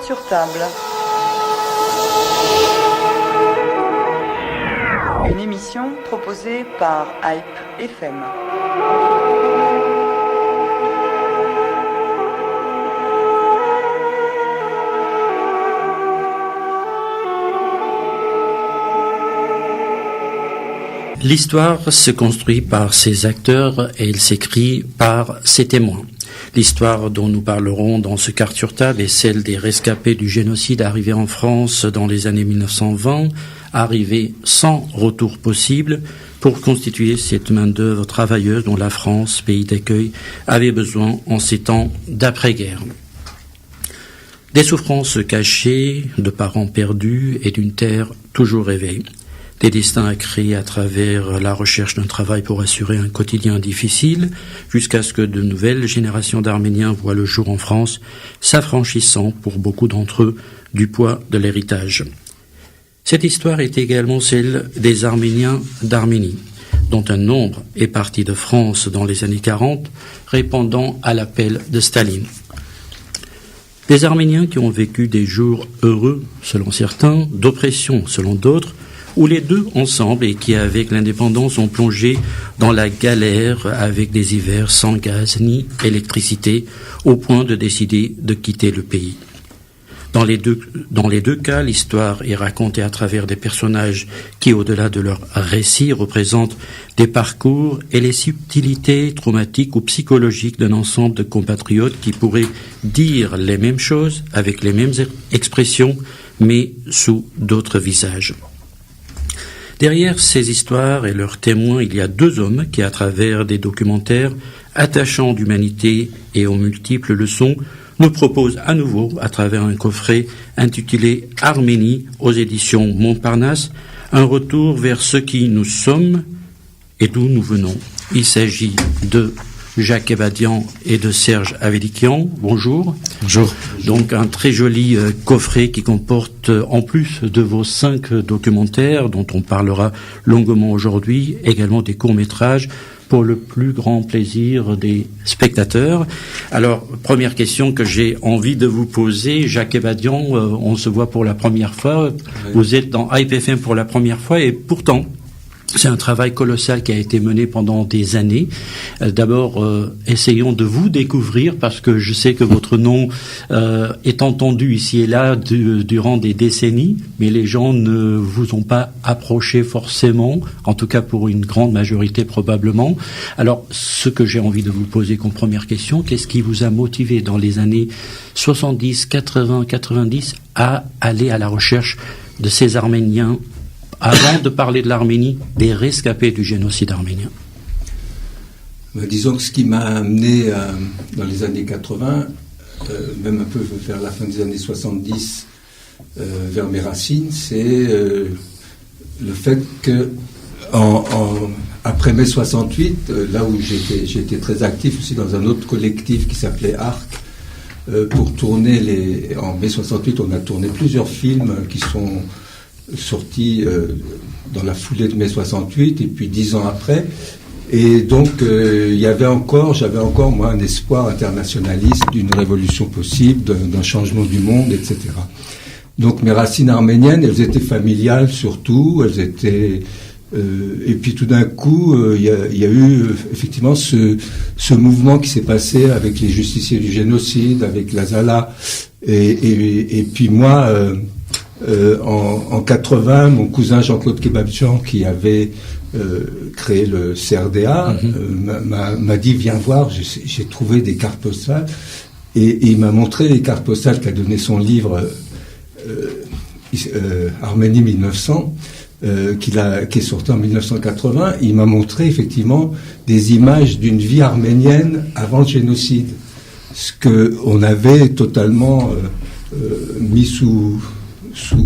Cartes sur table. Une émission proposée par Hype FM. L'histoire se construit par ses acteurs et elle s'écrit par ses témoins. L'histoire dont nous parlerons dans ce Cartes sur table est celle des rescapés du génocide arrivés en France dans les années 1920, arrivés sans retour possible pour constituer cette main-d'œuvre travailleuse dont la France, pays d'accueil, avait besoin en ces temps d'après-guerre. Des souffrances cachées, de parents perdus et d'une terre toujours rêvée. Des destins à créer à travers la recherche d'un travail pour assurer un quotidien difficile, jusqu'à ce que de nouvelles générations d'Arméniens voient le jour en France, s'affranchissant pour beaucoup d'entre eux du poids de l'héritage. Cette histoire est également celle des Arméniens d'Arménie, dont un nombre est parti de France dans les années 40, répondant à l'appel de Staline. Des Arméniens qui ont vécu des jours heureux, selon certains, d'oppression, selon d'autres, ou les deux ensemble et qui, avec l'indépendance, ont plongé dans la galère avec des hivers sans gaz ni électricité, au point de décider de quitter le pays. Dans les deux cas, l'histoire est racontée à travers des personnages qui, au-delà de leur récit, représentent des parcours et les subtilités traumatiques ou psychologiques d'un ensemble de compatriotes qui pourraient dire les mêmes choses avec les mêmes expressions, mais sous d'autres visages. Derrière ces histoires et leurs témoins, il y a deux hommes qui, à travers des documentaires attachants d'humanité et aux multiples leçons, nous proposent à nouveau, à travers un coffret intitulé « Arménie » aux éditions Montparnasse, un retour vers ce qui nous sommes et d'où nous venons. Il s'agit de Jacques Ebadian et de Serge Avedikian. Bonjour. Bonjour. Donc un très joli coffret qui comporte, en plus de vos 5 documentaires, dont on parlera longuement aujourd'hui, également des courts-métrages, pour le plus grand plaisir des spectateurs. Alors, première question que j'ai envie de vous poser, Jacques Ebadian, on se voit pour la première fois, oui. Vous êtes dans Hype FM pour la première fois, et pourtant, c'est un travail colossal qui a été mené pendant des années. D'abord, essayons de vous découvrir, parce que je sais que votre nom est entendu ici et là durant des décennies, mais les gens ne vous ont pas approché forcément, en tout cas pour une grande majorité probablement. Alors, ce que j'ai envie de vous poser comme première question, qu'est-ce qui vous a motivé dans les années 70, 80, 90 à aller à la recherche de ces Arméniens, avant de parler de l'Arménie, des rescapés du génocide arménien? Disons que ce qui m'a amené dans les années 80, même un peu vers la fin des années 70, vers mes racines, c'est le fait que après mai 68, là où j'étais très actif aussi dans un autre collectif qui s'appelait ARC, pour tourner en mai 68, on a tourné plusieurs films qui sont sorti dans la foulée de mai 68 et puis 10 ans après, et donc j'avais encore moi un espoir internationaliste d'une révolution possible, d'un changement du monde, etc. Donc mes racines arméniennes, elles étaient familiales surtout, elles étaient et puis tout d'un coup il y a eu effectivement ce mouvement qui s'est passé avec les justiciers du génocide, avec la Zala, et puis moi en 80, mon cousin Jean-Claude Kebabjian, qui avait créé le CRDA, m'a dit « Viens voir, j'ai trouvé des cartes postales ». Et il m'a montré les cartes postales qu'a donné son livre Arménie 1900, qui est sorti en 1980. Il m'a montré effectivement des images d'une vie arménienne avant le génocide, ce qu'on avait totalement mis sous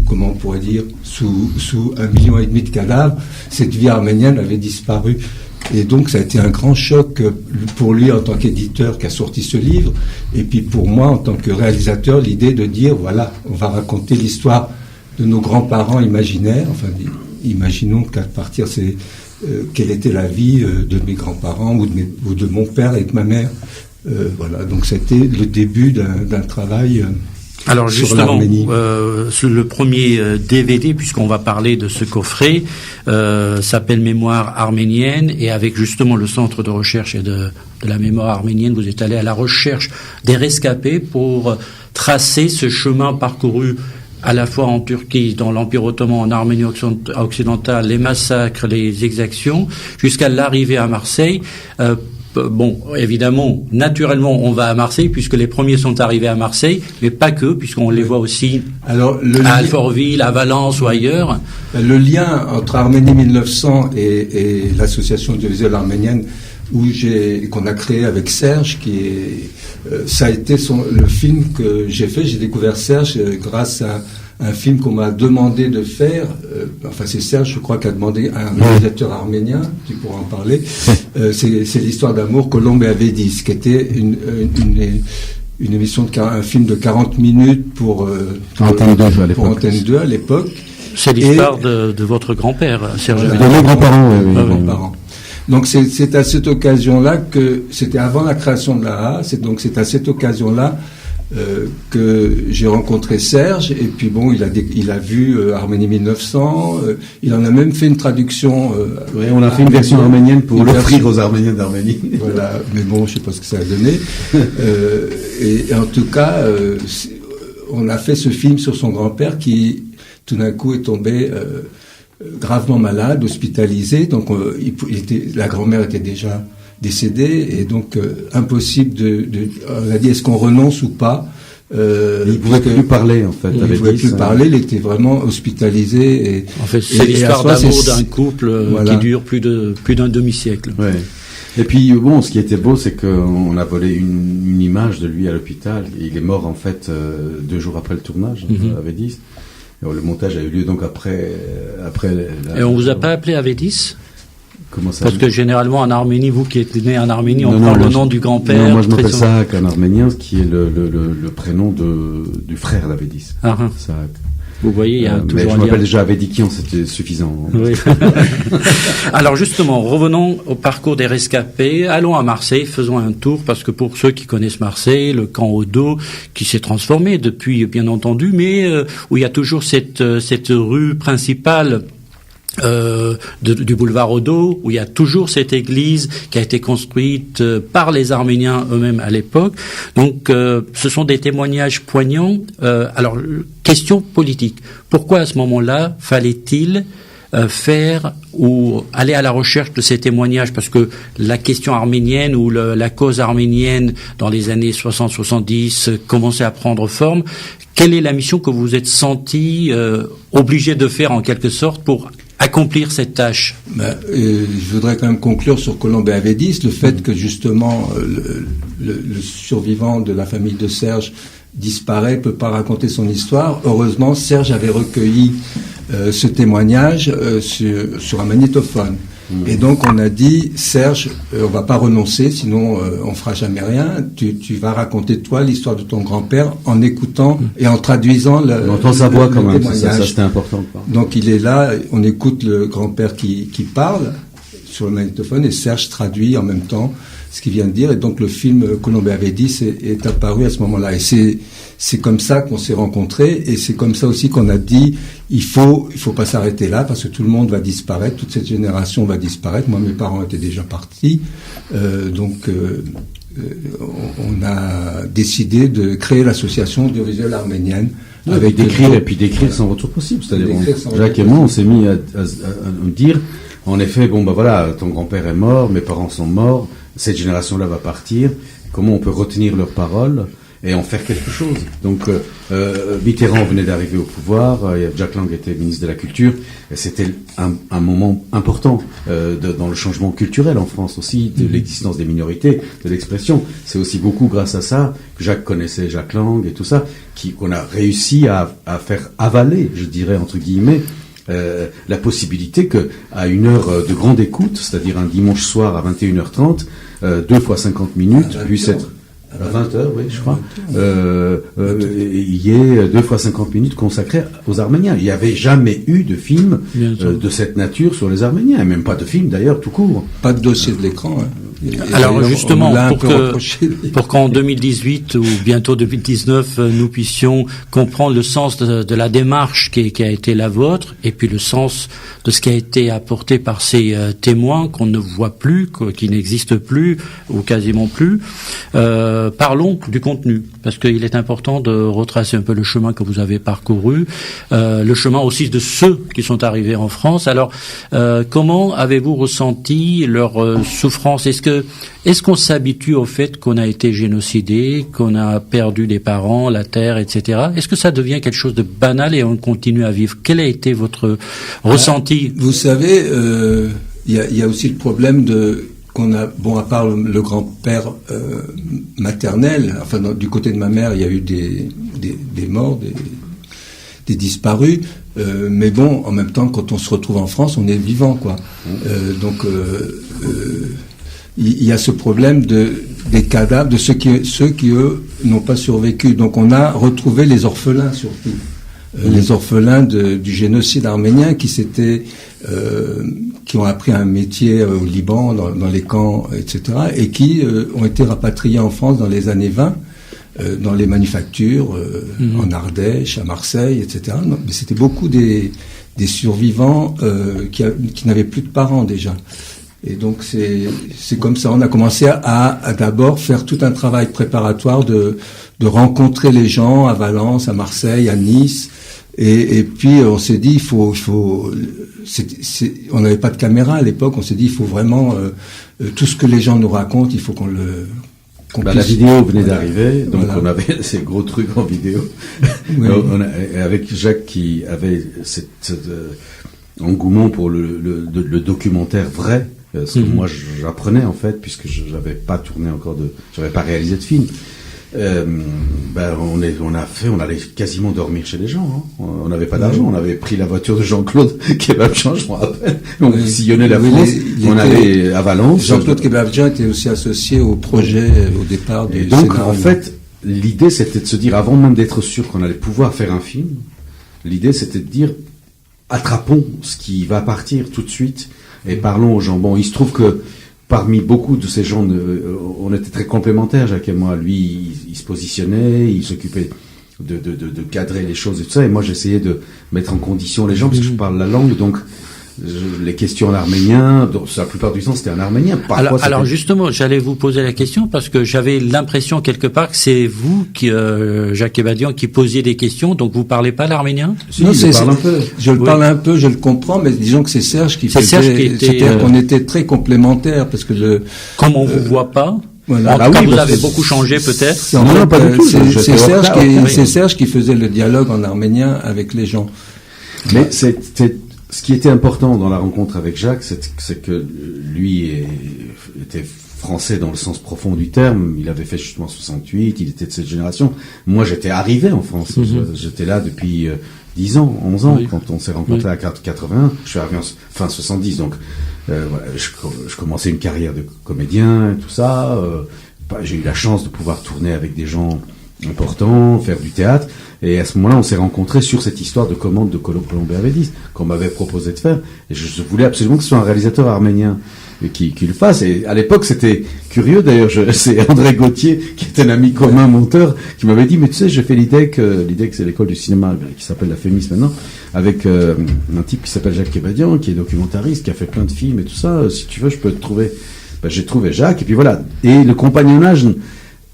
comment on pourrait dire, sous 1,5 million de cadavres. Cette vie arménienne avait disparu. Et donc ça a été un grand choc pour lui en tant qu'éditeur qui a sorti ce livre, et puis pour moi en tant que réalisateur, l'idée de dire voilà, on va raconter l'histoire de nos grands-parents imaginaires, enfin imaginons qu'à partir c'est quelle était la vie de mes grands-parents ou de mon père et de ma mère. Voilà, donc c'était le début d'un travail Alors sur justement, l'Arménie. le premier DVD, puisqu'on va parler de ce coffret, s'appelle Mémoire arménienne, et avec justement le Centre de recherche et de la mémoire arménienne, vous êtes allé à la recherche des rescapés pour tracer ce chemin parcouru à la fois en Turquie, dans l'Empire ottoman, en Arménie occidentale, les massacres, les exactions, jusqu'à l'arrivée à Marseille. Bon, évidemment, naturellement, on va à Marseille, puisque les premiers sont arrivés à Marseille, mais pas que, puisqu'on les voit aussi à Alfortville, à Valence ou ailleurs. Le lien entre Arménie 1900 et l'association audiovisuelle arménienne qu'on a créé avec Serge, ça a été le film que j'ai fait. J'ai découvert Serge grâce à un film qu'on m'a demandé de faire. Enfin, c'est Serge, je crois, qui a demandé à un réalisateur arménien, tu pourras en parler. C'est l'histoire d'amour Colombe et Avédis, qui était une émission un film de 40 minutes pour Antenne 2 à l'époque. C'est l'histoire de votre grand-père, Serge Avédis. De mes grands-parents, oui. Grands-parents. Donc c'est à cette occasion-là que c'était avant la création de l'AA, c'est à cette occasion-là que j'ai rencontré Serge, et puis bon, il a vu Arménie 1900, il en a même fait une traduction. Oui, on a fait une version arménienne pour l'offrir aux Arméniens d'Arménie. Voilà, mais bon, je sais pas ce que ça a donné. Et en tout cas, on a fait ce film sur son grand-père qui, tout d'un coup, est tombé gravement malade, hospitalisé. Donc, la grand-mère était déjà décédée, et donc impossible on a dit, est-ce qu'on renonce ou pas? Il pouvait plus parler, en fait. Il pouvait plus parler, il était vraiment hospitalisé. En fait, c'est l'histoire d'amour d'un couple qui dure plus d'un demi-siècle. Ouais. Et puis, bon, ce qui était beau, c'est qu'on a volé une image de lui à l'hôpital. Il est mort, en fait, 2 jours après le tournage, Avédis. Le montage a eu lieu donc après. Et on vous a pas appelé Avédis? Comment ça? Parce que généralement en Arménie, vous qui êtes né en Arménie, on prend le nom du grand-père. Non, moi je m'appelle Saak en arménien, qui est le prénom du frère d'Avédis. Saak. Vous voyez, il y a toujours mais je m'appelle déjà Avédikian, c'était suffisant. Oui. Alors justement, revenons au parcours des rescapés. Allons à Marseille, faisons un tour, parce que pour ceux qui connaissent Marseille, le camp Odo, qui s'est transformé depuis, bien entendu, mais où il y a toujours cette rue principale du boulevard Odo, où il y a toujours cette église qui a été construite par les Arméniens eux-mêmes à l'époque. Donc, ce sont des témoignages poignants. Alors, question politique. Pourquoi à ce moment-là fallait-il faire ou aller à la recherche de ces témoignages, parce que la question arménienne ou la cause arménienne dans les années 60-70 commençait à prendre forme. Quelle est la mission que vous vous êtes senti obligé de faire en quelque sorte pour accomplir cette tâche? Je voudrais quand même conclure sur Colombe et Avédis, le fait que justement le survivant de la famille de Serge disparaît, peut pas raconter son histoire. Heureusement, Serge avait recueilli ce témoignage sur un magnétophone. Et donc on a dit, Serge, on va pas renoncer, sinon on fera jamais rien. Tu vas raconter toi l'histoire de ton grand-père en écoutant et en traduisant on entend sa voix quand même, ça c'était important. Donc il est là, on écoute le grand-père qui parle sur le magnétophone, et Serge traduit en même temps ce qu'il vient de dire. Et donc le film Colombe et Avédis est apparu à ce moment-là. Et c'est comme ça qu'on s'est rencontrés, et c'est comme ça aussi qu'on a dit, il faut pas s'arrêter là, parce que tout le monde va disparaître, toute cette génération va disparaître. Moi, mes parents étaient déjà partis, donc on a décidé de créer l'association audiovisuelle arménienne. Avec d'écrire sans retour possible. C'est-à-dire, Jacques et moi, on s'est mis à nous dire, en effet, bon, bah voilà, ton grand-père est mort, mes parents sont morts, cette génération-là va partir, comment on peut retenir leurs paroles et en faire quelque chose. Donc, Mitterrand venait d'arriver au pouvoir, Jack Lang était ministre de la Culture, et c'était un moment important dans le changement culturel en France aussi, de l'existence des minorités, de l'expression. C'est aussi beaucoup grâce à ça que Jacques connaissait Jack Lang et tout ça, qu'on a réussi à faire avaler, je dirais, entre guillemets, la possibilité que, à une heure de grande écoute, c'est-à-dire un dimanche soir à 21h30, 2 fois 50 minutes, puisse être à 20h, oui, je crois, il y ait 2 fois 50 minutes consacrées aux Arméniens. Il n'y avait jamais eu de film de cette nature sur les Arméniens, et même pas de film d'ailleurs, tout court. Pas de dossier de l'écran. Hein. Alors justement, pour qu'en 2018 ou bientôt 2019, nous puissions comprendre le sens de la démarche qui a été la vôtre, et puis le sens de ce qui a été apporté par ces témoins qu'on ne voit plus, qui n'existent plus ou quasiment plus, parlons du contenu, parce qu'il est important de retracer un peu le chemin que vous avez parcouru, le chemin aussi de ceux qui sont arrivés en France. Alors, comment avez-vous ressenti leur souffrance? Est-ce qu'on s'habitue au fait qu'on a été génocidé, qu'on a perdu des parents, la terre, etc. Est-ce que ça devient quelque chose de banal et on continue à vivre? Quel a été votre ressenti? Vous savez, il y a aussi le problème qu'on a, à part le grand-père maternel, enfin du côté de ma mère, il y a eu des morts, des disparus, mais bon, en même temps, quand on se retrouve en France, on est vivant, quoi. Donc, il y a ce problème des cadavres, de ceux qui eux, n'ont pas survécu. Donc, on a retrouvé les orphelins, surtout. Les orphelins du génocide arménien qui ont appris un métier au Liban, dans les camps, etc., et qui ont été rapatriés en France dans les années 20, dans les manufactures, en Ardèche, à Marseille, etc. Mais c'était beaucoup des survivants qui n'avaient plus de parents déjà. Et donc c'est comme ça, on a commencé à d'abord faire tout un travail préparatoire de rencontrer les gens à Valence, à Marseille, à Nice, et puis on s'est dit on n'avait pas de caméra à l'époque, on s'est dit il faut vraiment tout ce que les gens nous racontent, il faut qu'on la vidéo venait d'arriver, donc on avait ces gros trucs en vidéo. Oui. Avec Jacques qui avait cet engouement pour le documentaire vrai, ce que moi j'apprenais en fait, puisque j'avais pas tourné encore j'avais pas réalisé de film. On allait quasiment dormir chez les gens. Hein. On n'avait pas d'argent. On avait pris la voiture de Jean-Claude Kebabjian, je me rappelle. On sillonnait la France. On allait à Valence. Jean-Claude Kebabjian était aussi associé au projet au départ du donc, scénario. En fait, l'idée c'était de se dire, avant même d'être sûr qu'on allait pouvoir faire un film, l'idée c'était de dire, attrapons ce qui va partir tout de suite et parlons aux gens. Bon, il se trouve que parmi beaucoup de ces gens, on était très complémentaires, Jacques et moi. Lui, il se positionnait, il s'occupait de cadrer les choses et tout ça. Et moi, j'essayais de mettre en condition les gens, parce que je parle la langue. Donc, les questions en arménien, la plupart du temps, c'était en arménien. Alors justement, j'allais vous poser la question, parce que j'avais l'impression quelque part que c'est vous, Jacques Kebabjian, qui posiez des questions, donc vous parlez pas l'arménien? Non, je le parle un peu, je le comprends, mais disons que c'est Serge qui faisait. Serge qui était. C'est-à-dire qu'on était très complémentaires, parce que comme on vous voit pas. Voilà. En tout cas, vous avez beaucoup changé, peut-être. Non, pas du tout. C'est Serge qui faisait le dialogue en arménien avec les gens. Mais ce qui était important dans la rencontre avec Jacques, c'est que lui était français dans le sens profond du terme. Il avait fait justement 68, il était de cette génération. Moi, j'étais arrivé en France. J'étais là depuis 10 ans, 11 ans, quand on s'est rencontrés à 81. Je suis arrivé en fin 70, donc je commençais une carrière de comédien, et tout ça. J'ai eu la chance de pouvoir tourner avec des gens importants, faire du théâtre. Et à ce moment-là, on s'est rencontrés sur cette histoire de commande de Colombé Avedis qu'on m'avait proposé de faire. Et je voulais absolument que ce soit un réalisateur arménien qui le fasse. Et à l'époque, c'était curieux. D'ailleurs, c'est André Gauthier, qui est un ami commun monteur, qui m'avait dit, mais tu sais, j'ai fait l'IDEC, c'est l'école du cinéma qui s'appelle la FEMIS maintenant, avec un type qui s'appelle Jacques Kebabjian, qui est documentariste, qui a fait plein de films et tout ça. Si tu veux, je peux te trouver. J'ai trouvé Jacques, et puis voilà. Et le compagnonnage,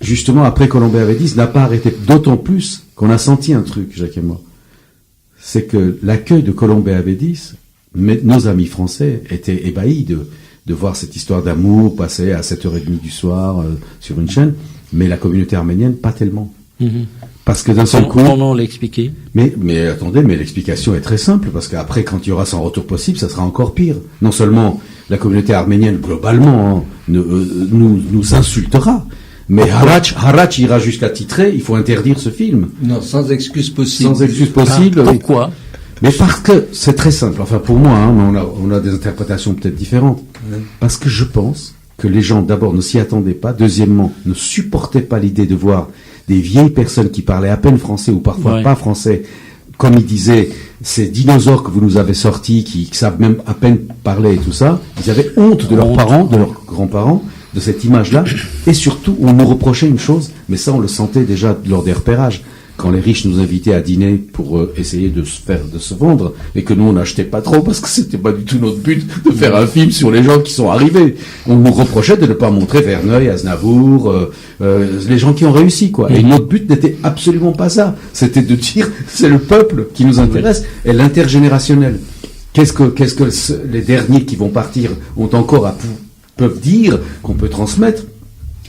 justement, après Colombé Avedis, n'a pas arrêté, d'autant plus qu'on a senti un truc, Jacques et moi. C'est que l'accueil de Colombé Avedis, nos amis français étaient ébahis de voir cette histoire d'amour passer à 7h30 du soir sur une chaîne, mais la communauté arménienne, pas tellement. Parce que d'un seul coup... Comment l'expliquer? Mais attendez, mais l'explication est très simple, parce qu'après, quand il y aura son retour possible, ça sera encore pire. Non seulement la communauté arménienne, globalement, nous insultera, mais Harach ira jusqu'à titrer, il faut interdire ce film. Non, sans excuse possible. Sans excuse possible. Pourquoi? Mais parce que c'est très simple. Enfin, pour moi, mais on a des interprétations peut-être différentes. Parce que je pense que les gens, d'abord, ne s'y attendaient pas. Deuxièmement, ne supportaient pas l'idée de voir des vieilles personnes qui parlaient à peine français ou parfois pas français. Comme il disait, ces dinosaures que vous nous avez sortis, qui savent même à peine parler et tout ça, ils avaient honte de leurs parents, de leurs grands-parents. de cette image-là. Et surtout, on nous reprochait une chose, mais ça on le sentait déjà lors des repérages, quand les riches nous invitaient à dîner pour essayer de se vendre, et que nous on n'achetait pas trop parce que c'était pas du tout notre but de faire un film sur les gens qui sont arrivés. On nous reprochait de ne pas montrer Verneuil, Aznavour, les gens qui ont réussi, quoi. Et notre but n'était absolument pas ça. C'était de dire, c'est le peuple qui nous intéresse, et l'intergénérationnel. Qu'est-ce que les derniers qui vont partir ont encore peuvent dire qu'on peut transmettre?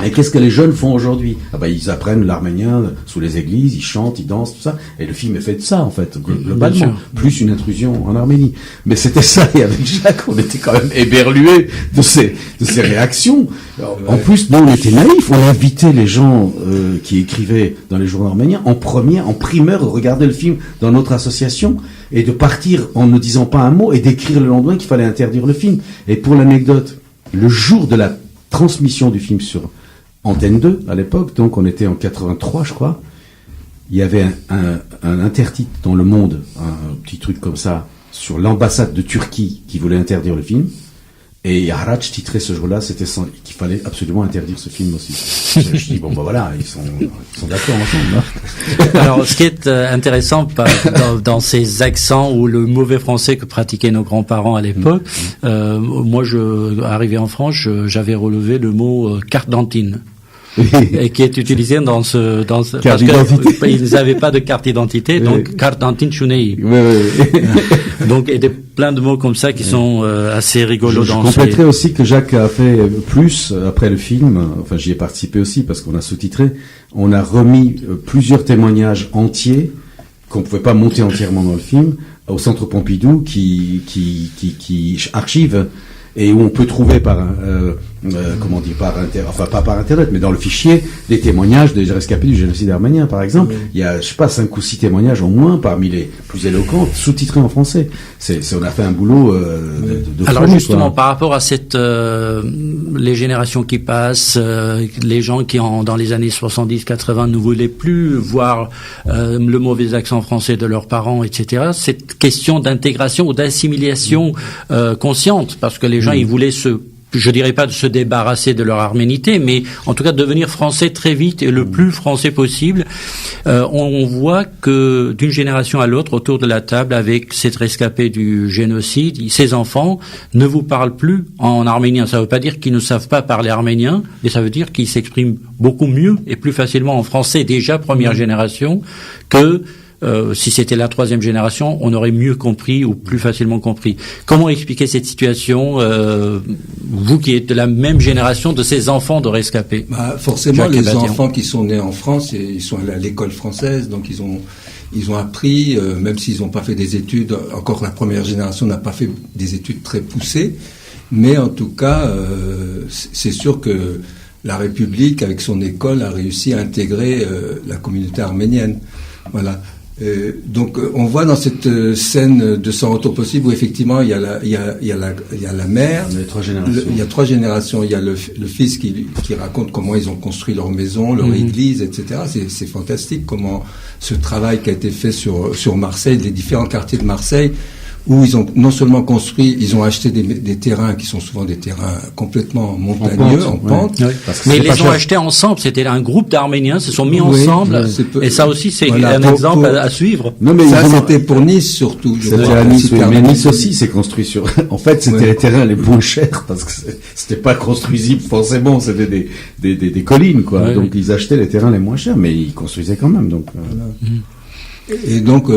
Et qu'est-ce que les jeunes font aujourd'hui? Ils apprennent l'arménien sous les églises, ils chantent, ils dansent, tout ça. Et le film est fait de ça, en fait, globalement. Plus une intrusion en Arménie. Mais c'était ça, et avec Jacques, on était quand même éberlués de ces réactions. En plus, nous, on était naïfs. On invitait les gens qui écrivaient dans les journaux arméniens en primeur, regarder le film dans notre association, et de partir en ne disant pas un mot, et d'écrire le lendemain qu'il fallait interdire le film. Et pour l'anecdote, le jour de la transmission du film sur Antenne 2, à l'époque, donc on était en 83, je crois, il y avait un intertitre dans Le Monde, un petit truc comme ça, sur l'ambassade de Turquie qui voulait interdire le film, et Harac titrait ce jour-là, qu'il fallait absolument interdire ce film aussi. Je dis, voilà, ils sont d'accord ensemble. Hein. Alors, ce qui est intéressant dans ces accents ou le mauvais français que pratiquaient nos grands-parents à l'époque, moi, arrivé en France, j'avais relevé le mot carte d'antine. Et qui est utilisé parce qu'ils n'avaient pas de carte d'identité, donc carte d'antine chunei. Donc, il y a plein de mots comme ça qui sont assez rigolos. Je compléterai aussi que Jacques a fait plus après le film. Enfin, j'y ai participé aussi parce qu'on a sous-titré. On a remis plusieurs témoignages entiers qu'on pouvait pas monter entièrement dans le film au Centre Pompidou qui archive et où on peut trouver pas par internet, mais dans le fichier, des témoignages des rescapés du génocide arménien, par exemple. Il y a, 5 ou 6 témoignages au moins, parmi les plus éloquents, sous-titrés en français. On a fait un boulot de Alors justement, par rapport à les générations qui passent, les gens qui dans les années 70-80 ne voulaient plus voir le mauvais accent français de leurs parents, etc. Cette question d'intégration ou d'assimilation consciente, parce que les gens, ils voulaient je dirais pas de se débarrasser de leur arménité, mais en tout cas de devenir français très vite et le plus français possible. On voit que d'une génération à l'autre, autour de la table, avec cette rescapée du génocide, ces enfants ne vous parlent plus en arménien. Ça ne veut pas dire qu'ils ne savent pas parler arménien, mais ça veut dire qu'ils s'expriment beaucoup mieux et plus facilement en français, déjà première génération, que si c'était la 3e génération, on aurait mieux compris ou plus facilement compris. Comment expliquer cette situation, vous qui êtes de la même génération de ces enfants de rescapés? Forcément, les enfants qui sont nés en France, ils sont allés à l'école française, donc ils ont appris, même s'ils n'ont pas fait des études, encore la première génération n'a pas fait des études très poussées, mais en tout cas, c'est sûr que la République, avec son école, a réussi à intégrer la communauté arménienne. Voilà. Donc on voit dans cette scène de Sans retour possible où effectivement il y a la mère, il y a 3 générations. Il y a 3 générations. Il y a le fils qui raconte comment ils ont construit leur maison, leur église, etc. C'est fantastique comment ce travail qui a été fait sur Marseille, les différents quartiers de Marseille, où ils ont non seulement construit, ils ont acheté des terrains qui sont souvent des terrains complètement montagneux, en pente. Oui. Mais ils les ont achetés ensemble, c'était un groupe d'Arméniens, se sont mis ensemble, et ça aussi c'est un exemple à suivre. Non, mais ça c'était pour Nice surtout. C'était à Nice, mais Nice aussi c'est construit sur... En fait c'était les terrains les moins chers, parce que c'était pas construisible forcément, c'était des collines, quoi. Donc ils achetaient les terrains les moins chers, mais ils construisaient quand même, donc... Et donc,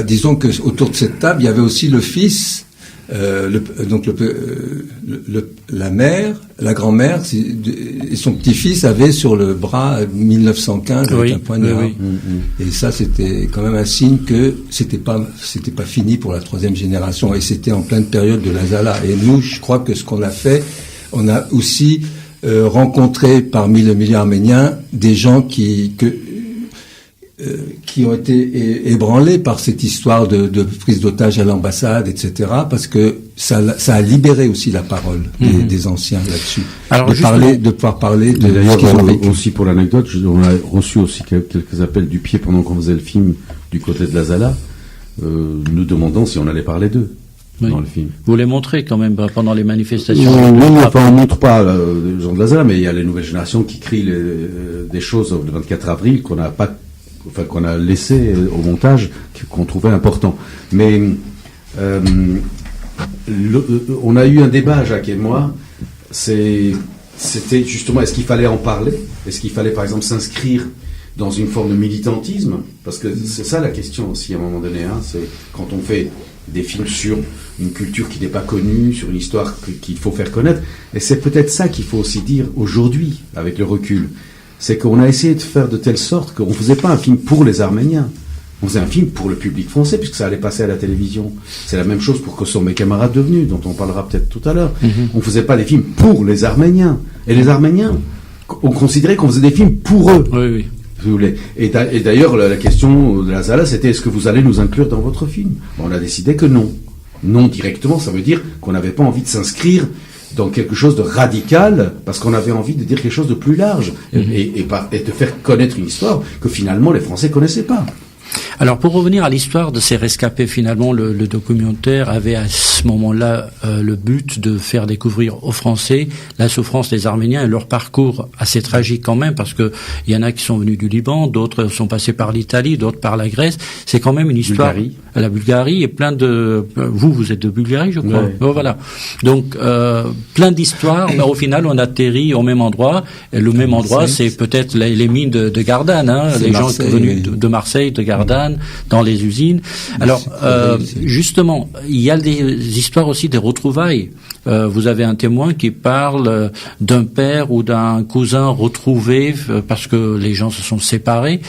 disons que autour de cette table, il y avait aussi le fils, la mère, la grand-mère, et son petit-fils avait sur le bras 1915 avec un poignard. Et ça, c'était quand même un signe que c'était pas fini pour la 3e génération, et c'était en pleine période de la Zala. Et nous, je crois que ce qu'on a fait, on a aussi rencontré parmi le milieu arménien des gens qui ont été ébranlés par cette histoire de prise d'otage à l'ambassade, etc., parce que ça a libéré aussi la parole des anciens là-dessus. Alors, de pouvoir parler de ce qu'ils ont vécu. Aussi pour l'anecdote, on a reçu aussi quelques appels du pied pendant qu'on faisait le film du côté de la Zala, nous demandant si on allait parler d'eux. dans le film. Vous les montrez quand même pendant les manifestations. Oui, enfin, on montre pas les gens de Lazare, mais il y a les nouvelles générations qui crient des choses le 24 avril qu'on a laissé au montage, qu'on trouvait important. Mais on a eu un débat, Jacques et moi. C'était justement, est-ce qu'il fallait en parler? Est-ce qu'il fallait, par exemple, s'inscrire dans une forme de militantisme? Parce que c'est ça la question aussi, à un moment donné. C'est quand on fait des films sur une culture qui n'est pas connue, sur une histoire qu'il faut faire connaître. Et c'est peut-être ça qu'il faut aussi dire aujourd'hui, avec le recul. C'est qu'on a essayé de faire de telle sorte qu'on ne faisait pas un film pour les Arméniens. On faisait un film pour le public français, puisque ça allait passer à la télévision. C'est la même chose pour Que sont mes camarades devenus, dont on parlera peut-être tout à l'heure. On ne faisait pas des films pour les Arméniens. Et les Arméniens, on considérait qu'on faisait des films pour eux. Oui, oui. Si vous voulez. Et d'ailleurs, la question de la Zala, c'était est-ce que vous allez nous inclure dans votre film? On a décidé que non. Non directement, ça veut dire qu'on n'avait pas envie de s'inscrire dans quelque chose de radical, parce qu'on avait envie de dire quelque chose de plus large, et de faire connaître une histoire que finalement les Français connaissaient pas. Alors, pour revenir à l'histoire de ces rescapés, finalement, le documentaire avait à ce moment-là le but de faire découvrir aux Français la souffrance des Arméniens et leur parcours assez tragique quand même, parce que il y en a qui sont venus du Liban, d'autres sont passés par l'Italie, d'autres par la Grèce. C'est quand même une histoire. La Bulgarie et plein de. Vous êtes de Bulgarie, je crois. Ouais. Oh, voilà. Donc, plein d'histoires. Mais au final, on atterrit au même endroit. Et le même endroit, c'est peut-être les mines de Gardanne, les gens qui sont venus de Marseille, de Gardanne, dans les usines. Alors, justement, il y a des histoires aussi des retrouvailles. Vous avez un témoin qui parle d'un père ou d'un cousin retrouvé parce que les gens se sont séparés.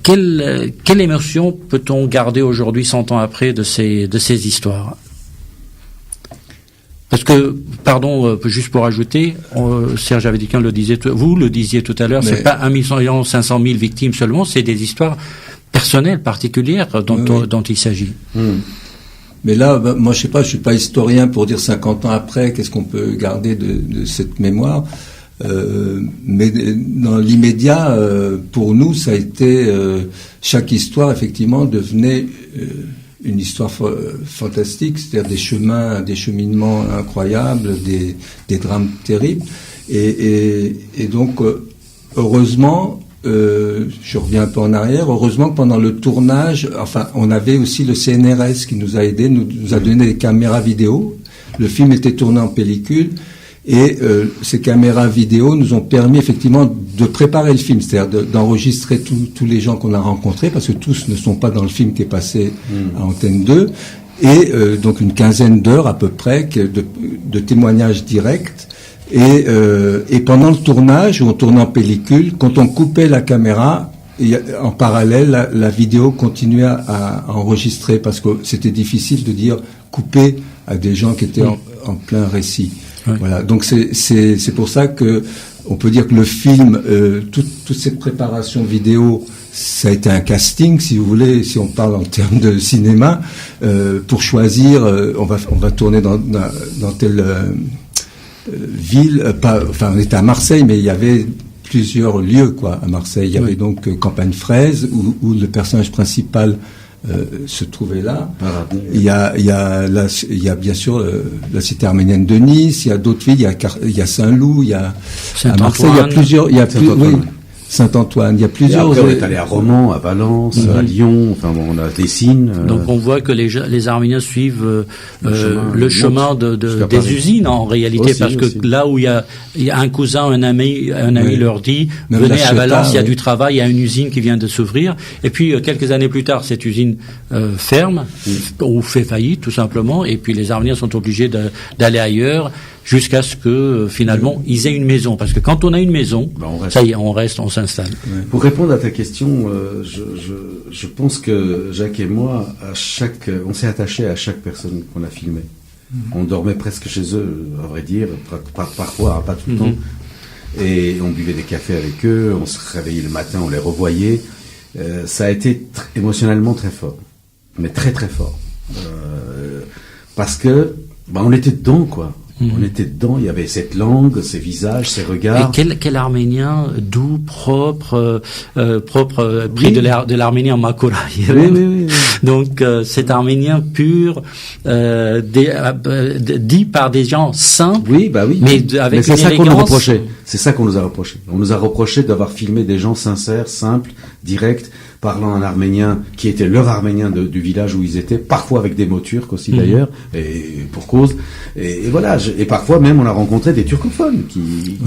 Quelle émotion peut-on garder aujourd'hui, 100 ans après, de ces histoires? Parce que, pardon, juste pour ajouter, Serge Avedikian vous le disiez tout à l'heure, c'est pas 1 500 000 victimes seulement, c'est des histoires personnelles, particulières dont il s'agit. Mais là, moi, je sais pas, je suis pas historien pour dire 50 ans après, qu'est-ce qu'on peut garder de cette mémoire. Mais dans l'immédiat, pour nous, ça a été chaque histoire, effectivement, devenait une histoire fantastique, c'est-à-dire des cheminements incroyables, des drames terribles. Et donc, heureusement, je reviens un peu en arrière, heureusement que pendant le tournage, on avait aussi le CNRS qui nous a aidés, nous a donné des caméras vidéo. Le film était tourné en pellicule. Et ces caméras vidéo nous ont permis effectivement de préparer le film, c'est-à-dire d'enregistrer tous les gens qu'on a rencontrés, parce que tous ne sont pas dans le film qui est passé à Antenne 2, et donc une quinzaine d'heures à peu près de témoignages directs. Et pendant le tournage, où on tournait en pellicule, quand on coupait la caméra, en parallèle, la vidéo continuait à enregistrer, parce que c'était difficile de dire couper à des gens qui étaient en plein récit. Ouais. Voilà, donc c'est pour ça que on peut dire que le film, toute cette préparation vidéo, ça a été un casting, si vous voulez, si on parle en termes de cinéma, pour choisir, on va tourner dans telle ville, on était à Marseille, mais il y avait plusieurs lieux, quoi, à Marseille. Il y avait donc Campagne Fraise, où le personnage principal se trouvait là. Il y a bien sûr la cité arménienne de Nice, il y a d'autres villes, il y a Saint-Loup, il y a à Marseille, Saint-Antoine, il y a plusieurs. Et après, on est allé à Romans, à Valence, à Lyon, on a Dessines. Donc on voit que les Arméniens suivent le chemin des usines en réalité, parce que là où il y a un cousin, un ami leur dit venez à Valence, il y a du travail, il y a une usine qui vient de s'ouvrir, et puis quelques années plus tard cette usine ferme ou fait faillite tout simplement, et puis les Arméniens sont obligés d'aller ailleurs, jusqu'à ce que finalement ils aient une maison, parce que quand on a une maison, ça y est, on s'installe. Ouais. Pour répondre à ta question, je pense que Jacques et moi, on s'est attaché à chaque personne qu'on a filmée. On dormait presque chez eux, à vrai dire, parfois, pas tout le temps. Et on buvait des cafés avec eux, on se réveillait le matin, on les revoyait. Ça a été émotionnellement très fort, mais très très fort, parce que on était dedans, quoi. On était dedans, il y avait cette langue, ces visages, ces regards. Et quel Arménien doux, propre, pris de l'Arménie en Makura. Oui. Donc cet arménien pur, dit par des gens simples. Oui, bah oui. Mais avec c'est une ça qu'on nous élégance. reprochait. C'est ça qu'on nous a reproché. On nous a reproché d'avoir filmé des gens sincères, simples, directs, parlant un arménien qui était leur arménien du village où ils étaient, parfois avec des mots turcs aussi d'ailleurs, et pour cause. Et voilà. Et parfois même on a rencontré des turcophones qui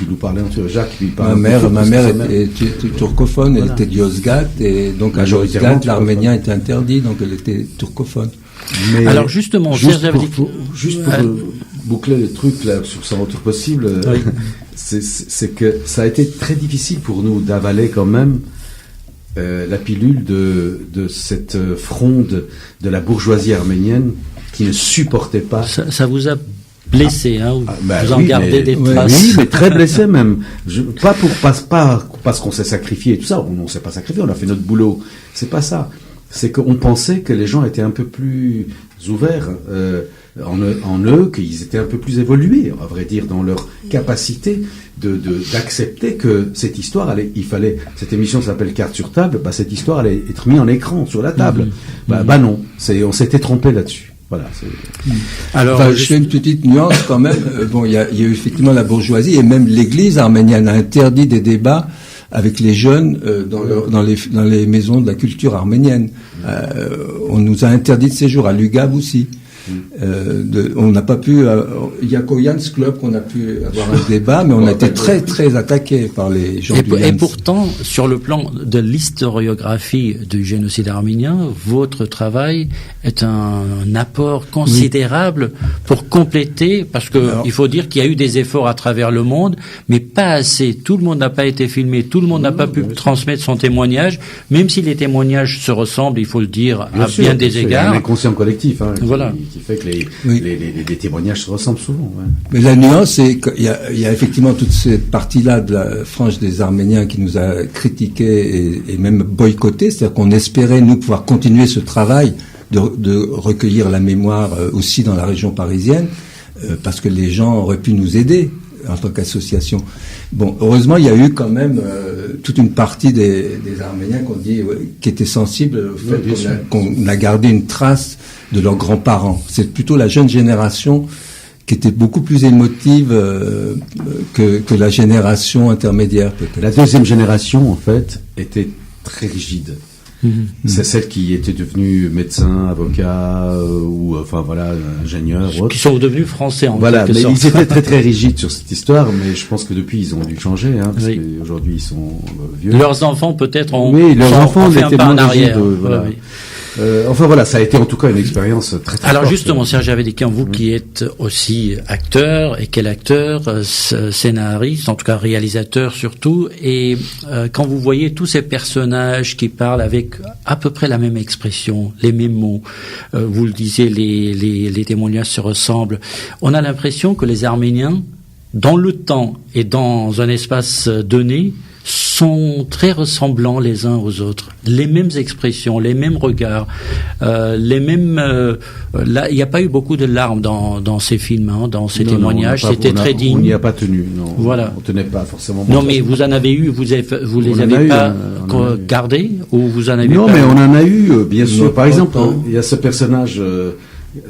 nous parlaient en turc. Jacques lui parlait. Ma mère était turcophone, elle était de Yozgat, et donc à Yozgat l'arménien était interdit, donc elle était turcophone. Mais alors justement, juste pour boucler le truc là sur son retour possible, oui. c'est que ça a été très difficile pour nous d'avaler quand même la pilule de cette fronde de la bourgeoisie arménienne qui ne supportait pas. Ça vous a blessé, hein, vous en gardez des traces. Oui, mais très blessé même. Pas parce qu'on s'est sacrifié et tout ça. On s'est pas sacrifié, on a fait notre boulot. C'est pas ça. C'est qu'on pensait que les gens étaient un peu plus ouverts en eux, qu'ils étaient un peu plus évolués, à vrai dire, dans leur capacité d'accepter que cette histoire cette émission s'appelle Carte sur table, cette histoire allait être mise en écran sur la table. Non, on s'était trompé là-dessus. Voilà. Alors, je fais une petite nuance quand même. Il y a eu effectivement la bourgeoisie et même l'Église arménienne a interdit des débats avec les jeunes dans les maisons de la culture arménienne. On nous a interdit de séjour à l'UGAB aussi. On n'a pas pu. Il y a qu'au Jans Club qu'on a pu avoir un débat, mais on a été très très attaqués par les gens du Jans. Et pourtant, sur le plan de l'historiographie du génocide arménien, votre travail est un apport considérable pour compléter, parce que il faut dire qu'il y a eu des efforts à travers le monde, mais pas assez. Tout le monde n'a pas été filmé, tout le monde n'a pas pu transmettre son témoignage, même si les témoignages se ressemblent, il faut le dire, bien des égards. Il y a un inconscient collectif, voilà. Qui fait que les témoignages se ressemblent souvent. Ouais. Mais la nuance, c'est qu'il y a effectivement toute cette partie-là de la frange des Arméniens qui nous a critiqués et même boycottés, c'est-à-dire qu'on espérait, nous, pouvoir continuer ce travail de recueillir la mémoire aussi dans la région parisienne, parce que les gens auraient pu nous aider en tant qu'association. Bon, heureusement, il y a eu quand même toute une partie des Arméniens qui étaient sensibles au fait qu'on a gardé une trace de leurs grands-parents. C'est plutôt la jeune génération qui était beaucoup plus émotive que la génération intermédiaire, peut-être. La deuxième génération, en fait, était très rigide. C'est celle qui était devenue médecin, avocat ou ingénieur ou autre. Qui sont devenus français en quelque sorte. Ils étaient très très rigides sur cette histoire, mais je pense que depuis ils ont dû changer, parce qu'aujourd'hui ils sont vieux. Leurs enfants peut-être ont fait un pas en arrière. Ça a été en tout cas une expérience très très Alors forte. justement, Serge Avedikian, vous qui êtes aussi acteur, et quel acteur, scénariste, en tout cas réalisateur surtout, et quand vous voyez tous ces personnages qui parlent avec à peu près la même expression, les mêmes mots, vous le disiez, les témoignages se ressemblent, on a l'impression que les Arméniens, dans le temps et dans un espace donné, sont très ressemblants les uns aux autres. Les mêmes expressions, les mêmes regards, les mêmes... là, il n'y a pas eu beaucoup de larmes dans ces films, dans ces témoignages. C'était très digne. On n'y a pas tenu, non. Voilà. On tenait pas forcément... Non, mais vous en avez eu, vous les avez pas gardés, ou vous en avez pas... Non, mais on en a eu, bien sûr. Par exemple, il y a ce personnage...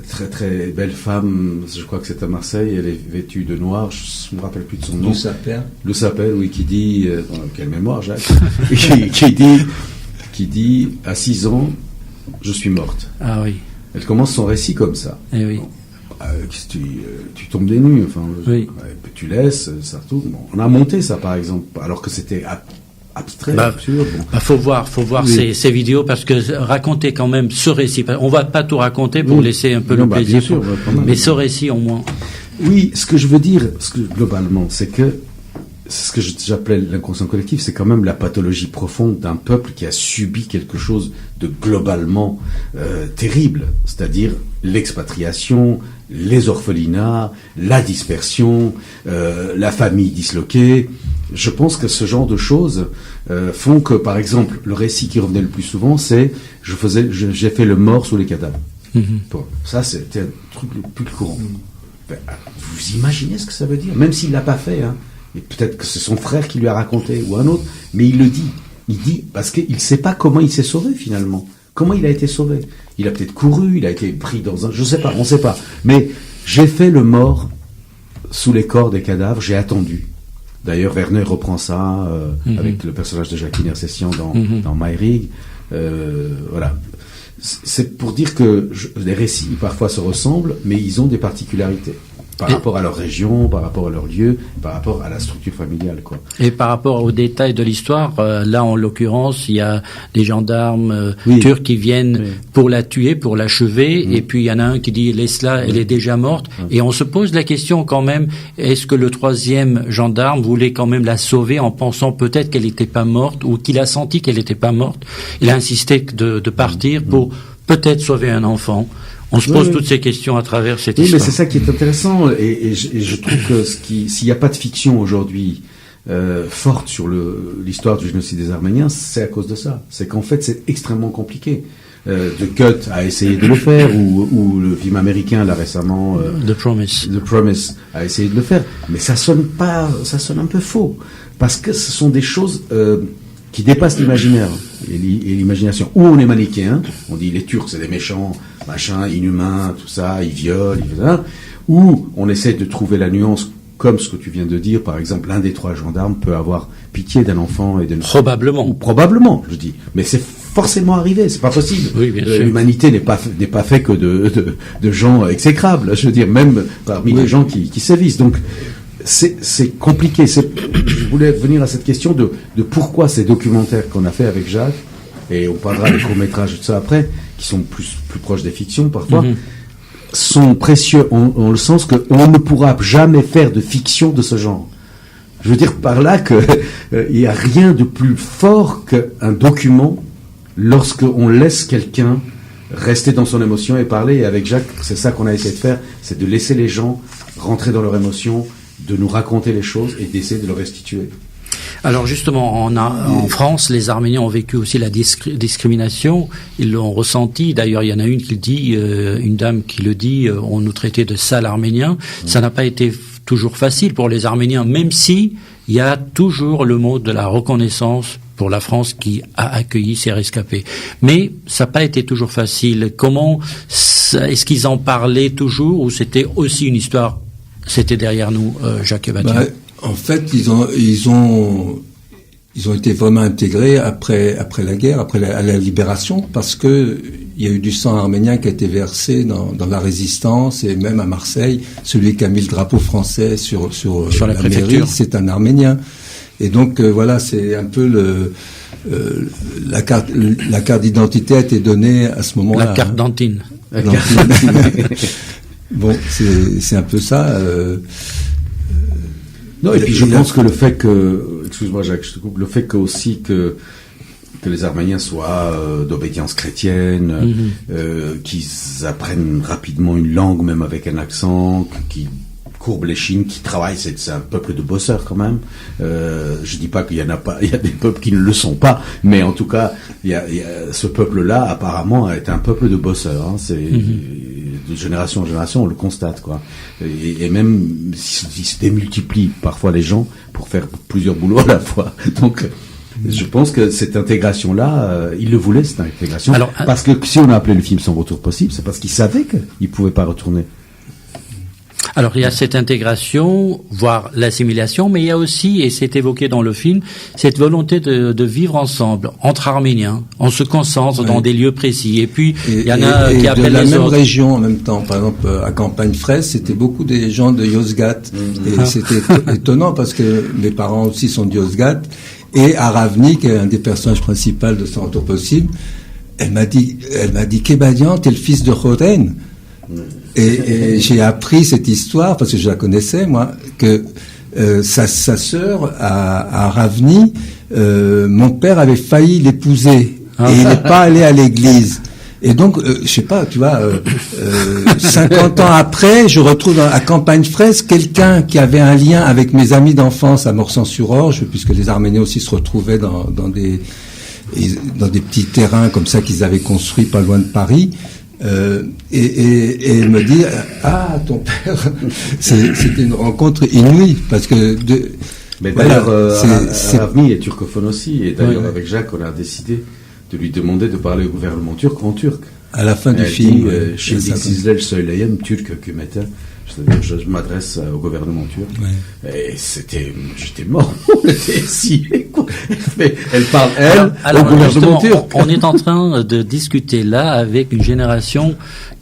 très très belle femme, je crois que c'est à Marseille, elle est vêtue de noir, je ne me rappelle plus de son nom. Le Sapel, oui, qui dit, quelle mémoire Jacques, qui dit, à 6 ans, je suis morte. Ah oui. Elle commence son récit comme ça. Eh oui. Tu tombes des nues, oui. Tu laisses, ça tout. Bon, on a monté ça par exemple, alors que c'était abstrait, absurde. Faut voir ces vidéos, parce que raconter quand même ce récit. On va pas tout raconter pour laisser un peu le plaisir. Sûr, mais ce récit au moins. Oui, ce que je veux dire, globalement, c'est que ce que j'appelais l'inconscient collectif, c'est quand même la pathologie profonde d'un peuple qui a subi quelque chose de globalement terrible, c'est-à-dire l'expatriation, les orphelinats, la dispersion, la famille disloquée. Je pense que ce genre de choses font que, par exemple, le récit qui revenait le plus souvent, c'est j'ai fait le mort sous les cadavres. Bon, ça, c'était un truc le plus courant. Vous imaginez ce que ça veut dire? Même s'il l'a pas fait, et peut-être que c'est son frère qui lui a raconté ou un autre, mais il le dit. Il dit parce qu'il sait pas comment il s'est sauvé finalement. Comment il a été sauvé? Il a peut-être couru, il a été pris dans un... Je sais pas, on sait pas. Mais j'ai fait le mort sous les corps des cadavres, j'ai attendu. D'ailleurs, Werner reprend ça avec le personnage de Jacqueline Hersessian dans Myrig. Voilà. C'est pour dire que les récits parfois se ressemblent, mais ils ont des particularités. Par rapport à leur région, par rapport à leur lieu, par rapport à la structure familiale, quoi. Et par rapport aux détails de l'histoire, là en l'occurrence, il y a des gendarmes turcs qui viennent pour la tuer, pour l'achever, et puis il y en a un qui dit laisse-la, elle est déjà morte. Et on se pose la question quand même, est-ce que le troisième gendarme voulait quand même la sauver en pensant peut-être qu'elle n'était pas morte ou qu'il a senti qu'elle n'était pas morte? Il a insisté de partir pour peut-être sauver un enfant. On se pose toutes ces questions à travers cette histoire. Oui, mais c'est ça qui est intéressant, et je trouve que s'il n'y a pas de fiction aujourd'hui forte sur l'histoire du génocide des Arméniens, c'est à cause de ça. C'est qu'en fait, c'est extrêmement compliqué. The Cut a essayé de le faire, ou le film américain là récemment, The Promise a essayé de le faire, mais ça sonne un peu faux, parce que ce sont des choses qui dépassent l'imaginaire et l'imagination. Où on est manichéen, on dit les Turcs c'est des méchants, machin, inhumains, tout ça, ils violent, ou on essaie de trouver la nuance, comme ce que tu viens de dire, par exemple, l'un des trois gendarmes peut avoir pitié d'un enfant et d'une... Probablement, je dis. Mais c'est forcément arrivé, c'est pas possible. Oui, bien sûr. L'humanité n'est pas fait que de gens exécrables, je veux dire, même parmi les gens qui sévissent. Donc, c'est compliqué. Je voulais venir à cette question de pourquoi ces documentaires qu'on a fait avec Jacques, et on parlera des courts-métrages de ça après, qui sont plus proches des fictions parfois, sont précieux en le sens qu'on ne pourra jamais faire de fiction de ce genre. Je veux dire par là que il n'y a rien de plus fort qu'un document lorsqu'on laisse quelqu'un rester dans son émotion et parler. Et avec Jacques, c'est ça qu'on a essayé de faire, c'est de laisser les gens rentrer dans leur émotion, de nous raconter les choses et d'essayer de le restituer. Alors justement, en France, les Arméniens ont vécu aussi la discrimination. Ils l'ont ressenti. D'ailleurs, il y en a une dame qui le dit, on nous traitait de sales Arméniens. Ça n'a pas été toujours facile pour les Arméniens, même si il y a toujours le mot de la reconnaissance pour la France qui a accueilli ces rescapés. Mais ça n'a pas été toujours facile. Est-ce qu'ils en parlaient toujours, ou c'était aussi une histoire, c'était derrière nous, Jacques et Baptiste? En fait, ils ont été vraiment intégrés après la guerre, après la libération, parce que il y a eu du sang arménien qui a été versé dans la résistance, et même à Marseille, celui qui a mis le drapeau français sur la préfecture, c'est un Arménien. Et donc voilà, c'est un peu la carte d'identité a été donnée à ce moment-là. La carte d'Antine. Bon, c'est un peu ça. Non, et puis je pense que le fait que, excuse-moi Jacques, je te coupe, le fait que aussi que les Arméniens soient d'obédience chrétienne, qu'ils apprennent rapidement une langue, même avec un accent, qui courbent les chines, qui travaillent, c'est un peuple de bosseurs quand même. Je dis pas qu'il y en a pas, il y a des peuples qui ne le sont pas, mais en tout cas, ce peuple-là apparemment est un peuple de bosseurs. Hein, c'est de génération en génération, on le constate, quoi. Et même s'ils se démultiplient parfois les gens pour faire plusieurs boulots à la fois. Donc, je pense que cette intégration-là, ils le voulaient, cette intégration. Alors, parce que si on a appelé le film Sans retour possible, c'est parce qu'ils savaient qu'ils ne pouvaient pas retourner. Alors il y a cette intégration, voire l'assimilation, mais il y a aussi, et c'est évoqué dans le film, cette volonté de vivre ensemble, entre Arméniens. On se concentre dans des lieux précis. Et puis, il y en a qui appellent les autres. De la même région en même temps. Par exemple, à Campagne-Fraise, c'était beaucoup des gens de Yozgat. Et c'était étonnant parce que mes parents aussi sont de Yozgat. Et à Ravni, qui est un des personnages principaux de Sans retour possible, elle m'a dit, Kebadian, t'es le fils de Khoren. Et j'ai appris cette histoire, parce que je la connaissais, moi, que sa sœur, à Ravni, mon père avait failli l'épouser, et il n'est pas allé à l'église. Et donc, je sais pas, tu vois, 50 ans après, je retrouve à Campagne-Fraise quelqu'un qui avait un lien avec mes amis d'enfance à Morsan-sur-Orge, puisque les Arméniens aussi se retrouvaient dans des petits terrains comme ça qu'ils avaient construits pas loin de Paris. Et me dit, ton père, c'était une rencontre inouïe, parce que mais d'ailleurs, Ravni est turcophone aussi, et d'ailleurs avec Jacques on a décidé de lui demander de parler au gouvernement turc en turc. À la fin du film, Şimdi sizler söyleyen Türk hükümete, c'est-à-dire je m'adresse au gouvernement turc. Ouais. Et j'étais mort, on était scié, quoi. Mais elle parle, au gouvernement turc. On est en train de discuter là avec une génération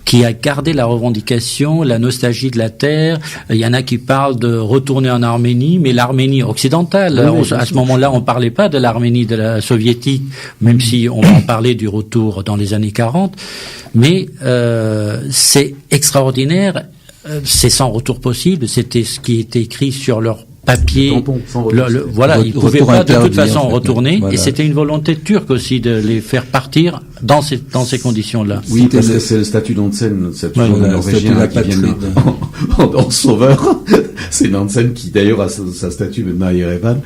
qui a gardé la revendication, la nostalgie de la terre. Il y en a qui parlent de retourner en Arménie, mais l'Arménie occidentale. Oui, à ce moment-là, on parlait pas de l'Arménie de la soviétique, même si on va en parler du retour dans les années 40. Mais c'est extraordinaire. C'est sans retour possible. C'était ce qui était écrit sur leur papier. Voilà, ils pouvaient pas de toute façon retourner. Voilà. Et c'était une volonté turque aussi de les faire partir dans ces conditions-là. Oui, parce que c'est le statut d'Ansen, cette norvégien qui vient en sauveur. C'est Nansen qui d'ailleurs a sa statue maintenant à Yerevan,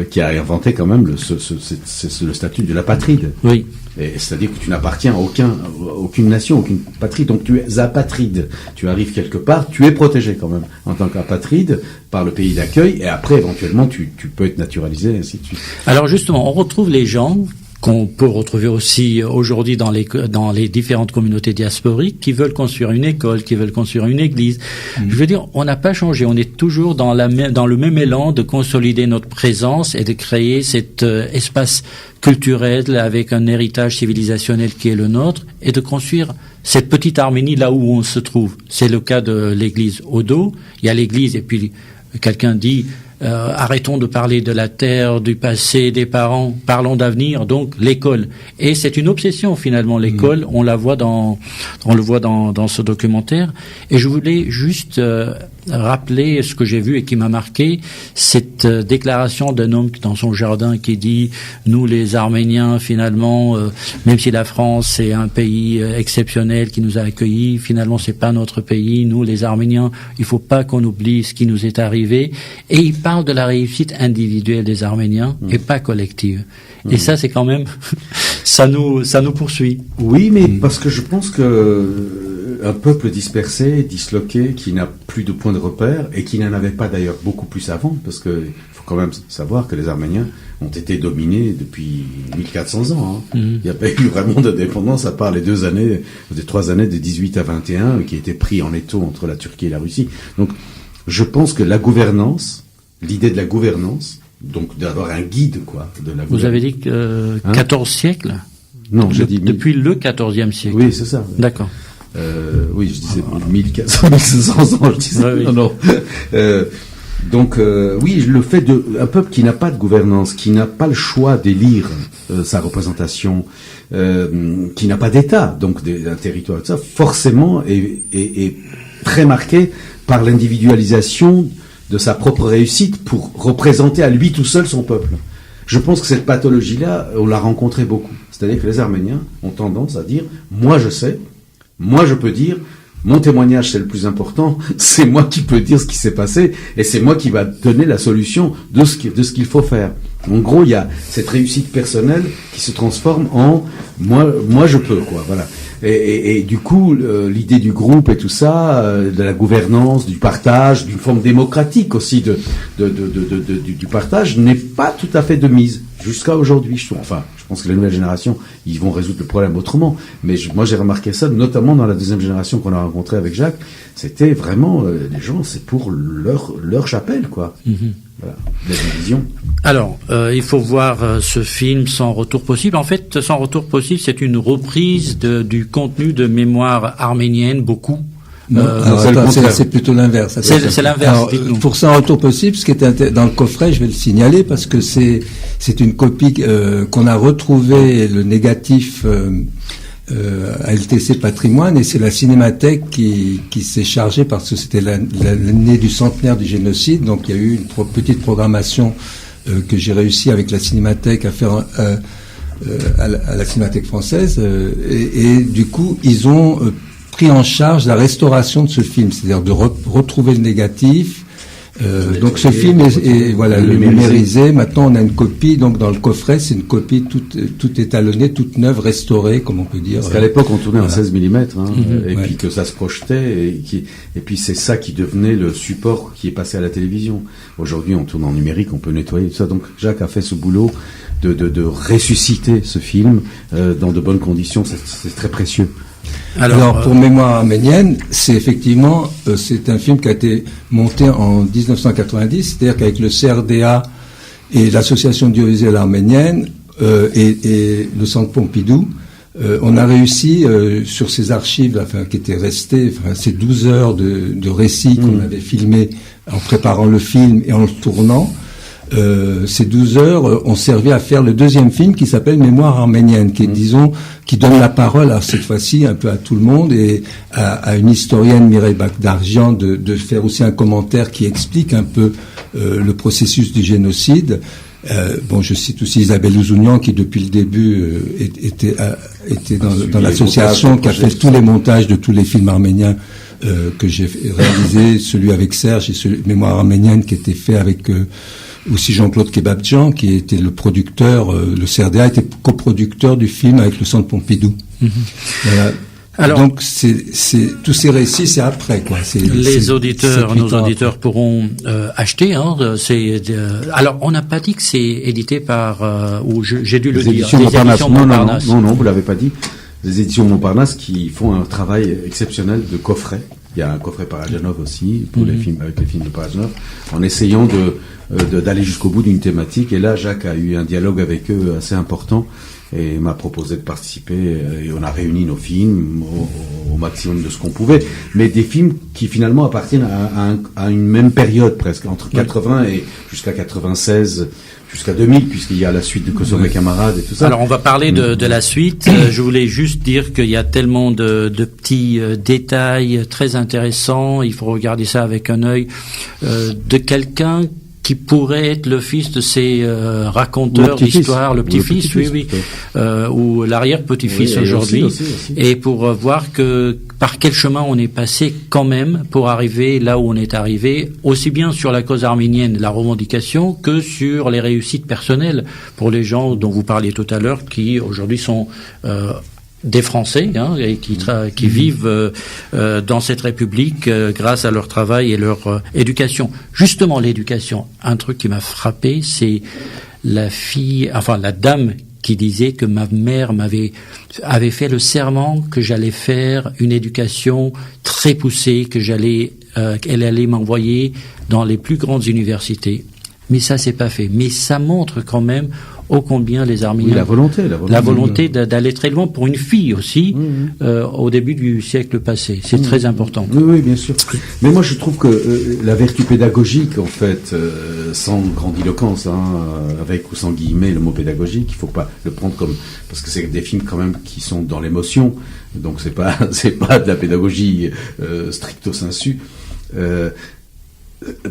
qui a inventé quand même c'est le statut de l'apatride. Oui. Et c'est-à-dire que tu n'appartiens à aucune nation, aucune patrie, donc tu es apatride. Tu arrives quelque part, tu es protégé quand même en tant qu'apatride par le pays d'accueil, et après éventuellement tu peux être naturalisé, et ainsi de suite. Alors justement, on retrouve les gens qu'on peut retrouver aussi aujourd'hui dans les différentes communautés diasporiques qui veulent construire une école, qui veulent construire une église. Je veux dire, on n'a pas changé, on est toujours dans le même élan de consolider notre présence et de créer cet espace culturel avec un héritage civilisationnel qui est le nôtre et de construire cette petite Arménie là où on se trouve. C'est le cas de l'église Odo. Il y a l'église et puis quelqu'un dit arrêtons de parler de la terre, du passé, des parents, parlons d'avenir, donc l'école. Et c'est une obsession finalement, l'école, on le voit dans ce documentaire. Et je voulais juste rappeler ce que j'ai vu et qui m'a marqué, cette déclaration d'un homme dans son jardin qui dit « Nous les Arméniens, finalement, même si la France est un pays exceptionnel qui nous a accueillis, finalement c'est pas notre pays. Nous les Arméniens, il faut pas qu'on oublie ce qui nous est arrivé. » Et il parle de la réussite individuelle des Arméniens et pas collective. Et ça, c'est quand même, ça nous poursuit. Oui, mais parce que je pense que un peuple dispersé, disloqué, qui n'a plus de point de repère et qui n'en avait pas d'ailleurs beaucoup plus avant, parce que faut quand même savoir que les Arméniens ont été dominés depuis 1400 ans. Il n'y a pas eu vraiment d'indépendance à part les 3 années de 18 à 21 qui étaient pris en étau entre la Turquie et la Russie. Donc, je pense que l'idée de la gouvernance, donc d'avoir un guide, quoi, de la gouvernance. Vous avez dit 14 siècles? Non, j'ai dit depuis le 14e siècle. Oui, c'est ça. D'accord. Oui, je disais 1500 ans, je disais. Oui. Non. Donc, oui, le fait un peuple qui n'a pas de gouvernance, qui n'a pas le choix d'élire sa représentation, qui n'a pas d'État, donc d'un territoire, ça, forcément est très marqué par l'individualisation de sa propre réussite pour représenter à lui tout seul son peuple. Je pense que cette pathologie-là, on l'a rencontrée beaucoup. C'est-à-dire que les Arméniens ont tendance à dire « moi je sais, moi je peux dire, mon témoignage c'est le plus important, c'est moi qui peux dire ce qui s'est passé et c'est moi qui va donner la solution de ce qu'il faut faire ». En gros, il y a cette réussite personnelle qui se transforme en « moi je peux », quoi, voilà. Et du coup, l'idée du groupe et tout ça, de la gouvernance, du partage, d'une forme démocratique aussi du partage, n'est pas tout à fait de mise jusqu'à aujourd'hui. Je pense que les nouvelles générations, ils vont résoudre le problème autrement. Mais moi, j'ai remarqué ça, notamment dans la deuxième génération qu'on a rencontrée avec Jacques. C'était vraiment les gens, c'est pour leur chapelle, quoi. Voilà, la division. Alors, il faut voir ce film Sans retour possible. En fait, Sans retour possible, c'est une reprise du contenu de mémoire arménienne, beaucoup. C'est plutôt l'inverse. C'est l'inverse. Pour Sans retour possible, ce qui était dans le coffret, je vais le signaler parce que c'est une copie qu'on a retrouvée, le négatif à LTC Patrimoine, et c'est la Cinémathèque qui s'est chargée parce que c'était l'année du centenaire du génocide, donc il y a eu une petite programmation que j'ai réussi avec la Cinémathèque à faire à la Cinémathèque française, et du coup ils ont pris en charge la restauration de ce film, c'est-à-dire de retrouver le négatif. Donc ce film est voilà, numérisé. Maintenant on a une copie, donc dans le coffret c'est une copie toute étalonnée, toute neuve, restaurée, comme on peut dire. Parce qu'à l'époque on tournait en 16 mm, et puis que ça se projetait, et puis c'est ça qui devenait le support qui est passé à la télévision. Aujourd'hui on tourne en numérique, on peut nettoyer tout ça. Donc Jacques a fait ce boulot de ressusciter ce film dans de bonnes conditions. C'est très précieux. Alors pour Mémoire arménienne, c'est effectivement c'est un film qui a été monté en 1990, c'est-à-dire qu'avec le CRDA et l'association audiovisuelle arménienne et le Centre Pompidou, on a réussi sur ces archives, qui étaient restées, ces 12 heures de récits qu'on avait filmés en préparant le film et en le tournant. Ces 12 heures ont servi à faire le deuxième film qui s'appelle Mémoire arménienne, qui est, disons, qui donne la parole, alors cette fois-ci un peu à tout le monde et à une historienne, Mireille Bakdarjian, de faire aussi un commentaire qui explique un peu le processus du génocide. Je cite aussi Isabelle Ouzounian qui depuis le début était dans l'association qui a fait tous les montages de tous les films arméniens que j'ai réalisé, celui avec Serge et celui Mémoire arménienne qui était fait avec aussi Jean-Claude Kebabdjian qui était le producteur, le CRDA était coproducteur du film avec le Centre Pompidou. Voilà. Alors, donc tous ces récits, c'est après quoi. Nos auditeurs pourront acheter. Alors, on n'a pas dit que c'est édité par ou j'ai dû le dire. Éditions Montparnasse. Non, vous l'avez pas dit. Les éditions Montparnasse qui font un travail exceptionnel de coffret. Il y a un coffret Parajanov aussi pour les films avec les films de Parajanov, en essayant d'aller jusqu'au bout d'une thématique. Et là, Jacques a eu un dialogue avec eux assez important et m'a proposé de participer. Et on a réuni nos films au maximum de ce qu'on pouvait, mais des films qui finalement appartiennent à une même période presque, entre 80 et jusqu'à 96. Jusqu'à 2000, puisqu'il y a la suite de Kosovo mes camarades et tout ça. Alors, on va parler de la suite. Je voulais juste dire qu'il y a tellement de petits détails très intéressants. Il faut regarder ça avec un œil de quelqu'un qui pourrait être le fils de ces raconteurs d'histoire, le petit-fils, ou l'arrière-petit-fils aujourd'hui, aussi. Et pour voir que par quel chemin on est passé quand même pour arriver là où on est arrivé, aussi bien sur la cause arménienne, la revendication, que sur les réussites personnelles pour les gens dont vous parliez tout à l'heure, qui aujourd'hui sont des Français et qui vivent dans cette République grâce à leur travail et leur éducation. Justement, l'éducation. Un truc qui m'a frappé, c'est la dame qui disait que ma mère avait fait le serment que j'allais faire une éducation très poussée, qu'elle allait m'envoyer dans les plus grandes universités. Mais ça, c'est pas fait. Mais ça montre quand même ô combien les Arméniens... Oui, la volonté d'aller très loin pour une fille aussi, au début du siècle passé. C'est très important. Oui, bien sûr. Mais moi, je trouve que la vertu pédagogique, en fait, sans grandiloquence, avec ou sans guillemets, le mot pédagogique, il faut pas le prendre comme... Parce que c'est des films quand même qui sont dans l'émotion, donc c'est pas de la pédagogie stricto sensu.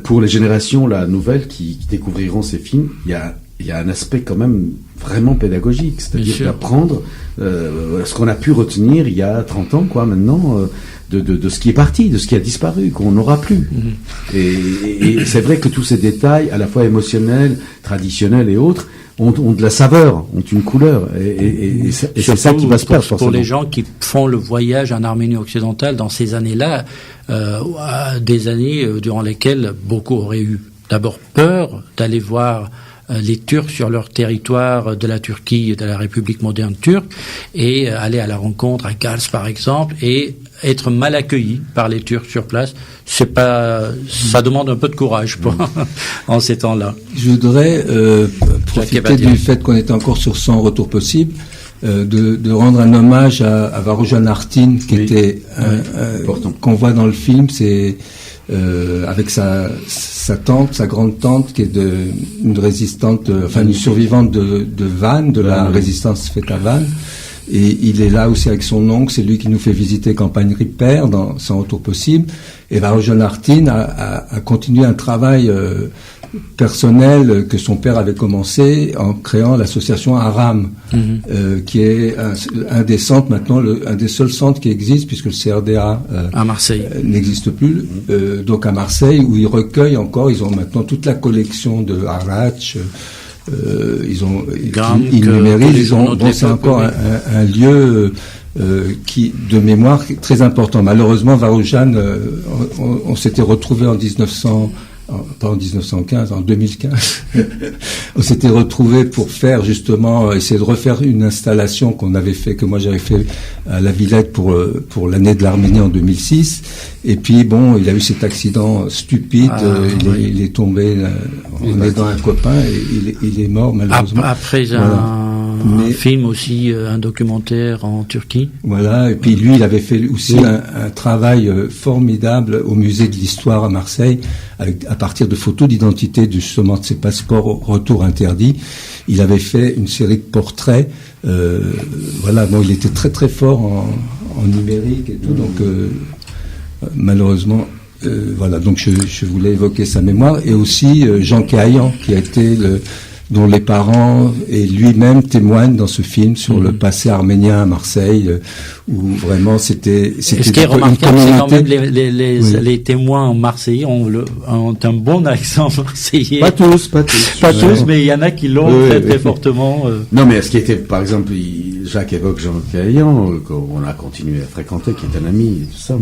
Pour les générations nouvelles qui découvriront ces films, il y a un aspect quand même vraiment pédagogique, c'est-à-dire d'apprendre ce qu'on a pu retenir il y a 30 ans, maintenant, de ce qui est parti, de ce qui a disparu, qu'on n'aura plus. Et c'est vrai que tous ces détails, à la fois émotionnels, traditionnels et autres, ont de la saveur, ont une couleur, et c'est ça qui va se perdre forcément. Pour les gens qui font le voyage en Arménie occidentale dans ces années-là, des années durant lesquelles beaucoup auraient eu d'abord peur d'aller voir les Turcs sur leur territoire de la Turquie, de la République moderne turque, et aller à la rencontre à Kars par exemple, et être mal accueillis par les Turcs sur place. Ça demande un peu de courage en ces temps-là. Je voudrais profiter du fait qu'on est encore sur 100 retours possibles, de rendre un hommage à Varoujan Artin, qui était qu'on voit dans le film. C'est avec sa tante, sa grande tante, qui est une résistante, une survivante de Vannes, de la résistance faite à Vannes. Et il est là aussi avec son oncle, c'est lui qui nous fait visiter Campagne Ripper dans 100 retours possibles. Et Varoujan Artin a continué un travail personnel que son père avait commencé en créant l'association Aram, qui est un des centres maintenant, un des seuls centres qui existent, puisque le CRDA à Marseille n'existe plus. Donc à Marseille, où ils recueillent encore, ils ont maintenant toute la collection de Harach, ils numérisent, c'est encore un lieu de mémoire très important. Malheureusement, Varoujan, on s'était retrouvé en 1900 pas en 1915, en 2015, on s'était retrouvés pour faire justement, essayer de refaire une installation que moi j'avais fait à la Villette pour l'année de l'Arménie en 2006. Et puis bon, il a eu cet accident stupide, il est tombé en aidant un copain et il est mort malheureusement. Après un film aussi, un documentaire en Turquie. Voilà, et puis lui, il avait fait aussi un travail formidable au musée de l'Histoire à Marseille, à partir de photos d'identité justement de ses passeports au retour interdit. Il avait fait une série de portraits. Voilà, bon, il était très très fort en numérique et tout, donc malheureusement, voilà. Donc je voulais évoquer sa mémoire et aussi Jean Caillan, qui a été dont les parents et lui-même témoignent dans ce film sur le passé arménien à Marseille, où vraiment c'était. Ce qui est remarquable, c'est quand même les témoins marseillais ont un bon accent marseillais. Pas tous, mais il y en a qui l'ont très fortement. Non, mais ce qui était, par exemple, Jacques évoque Jean Caillan, qu'on a continué à fréquenter, qui est un ami et tout ça,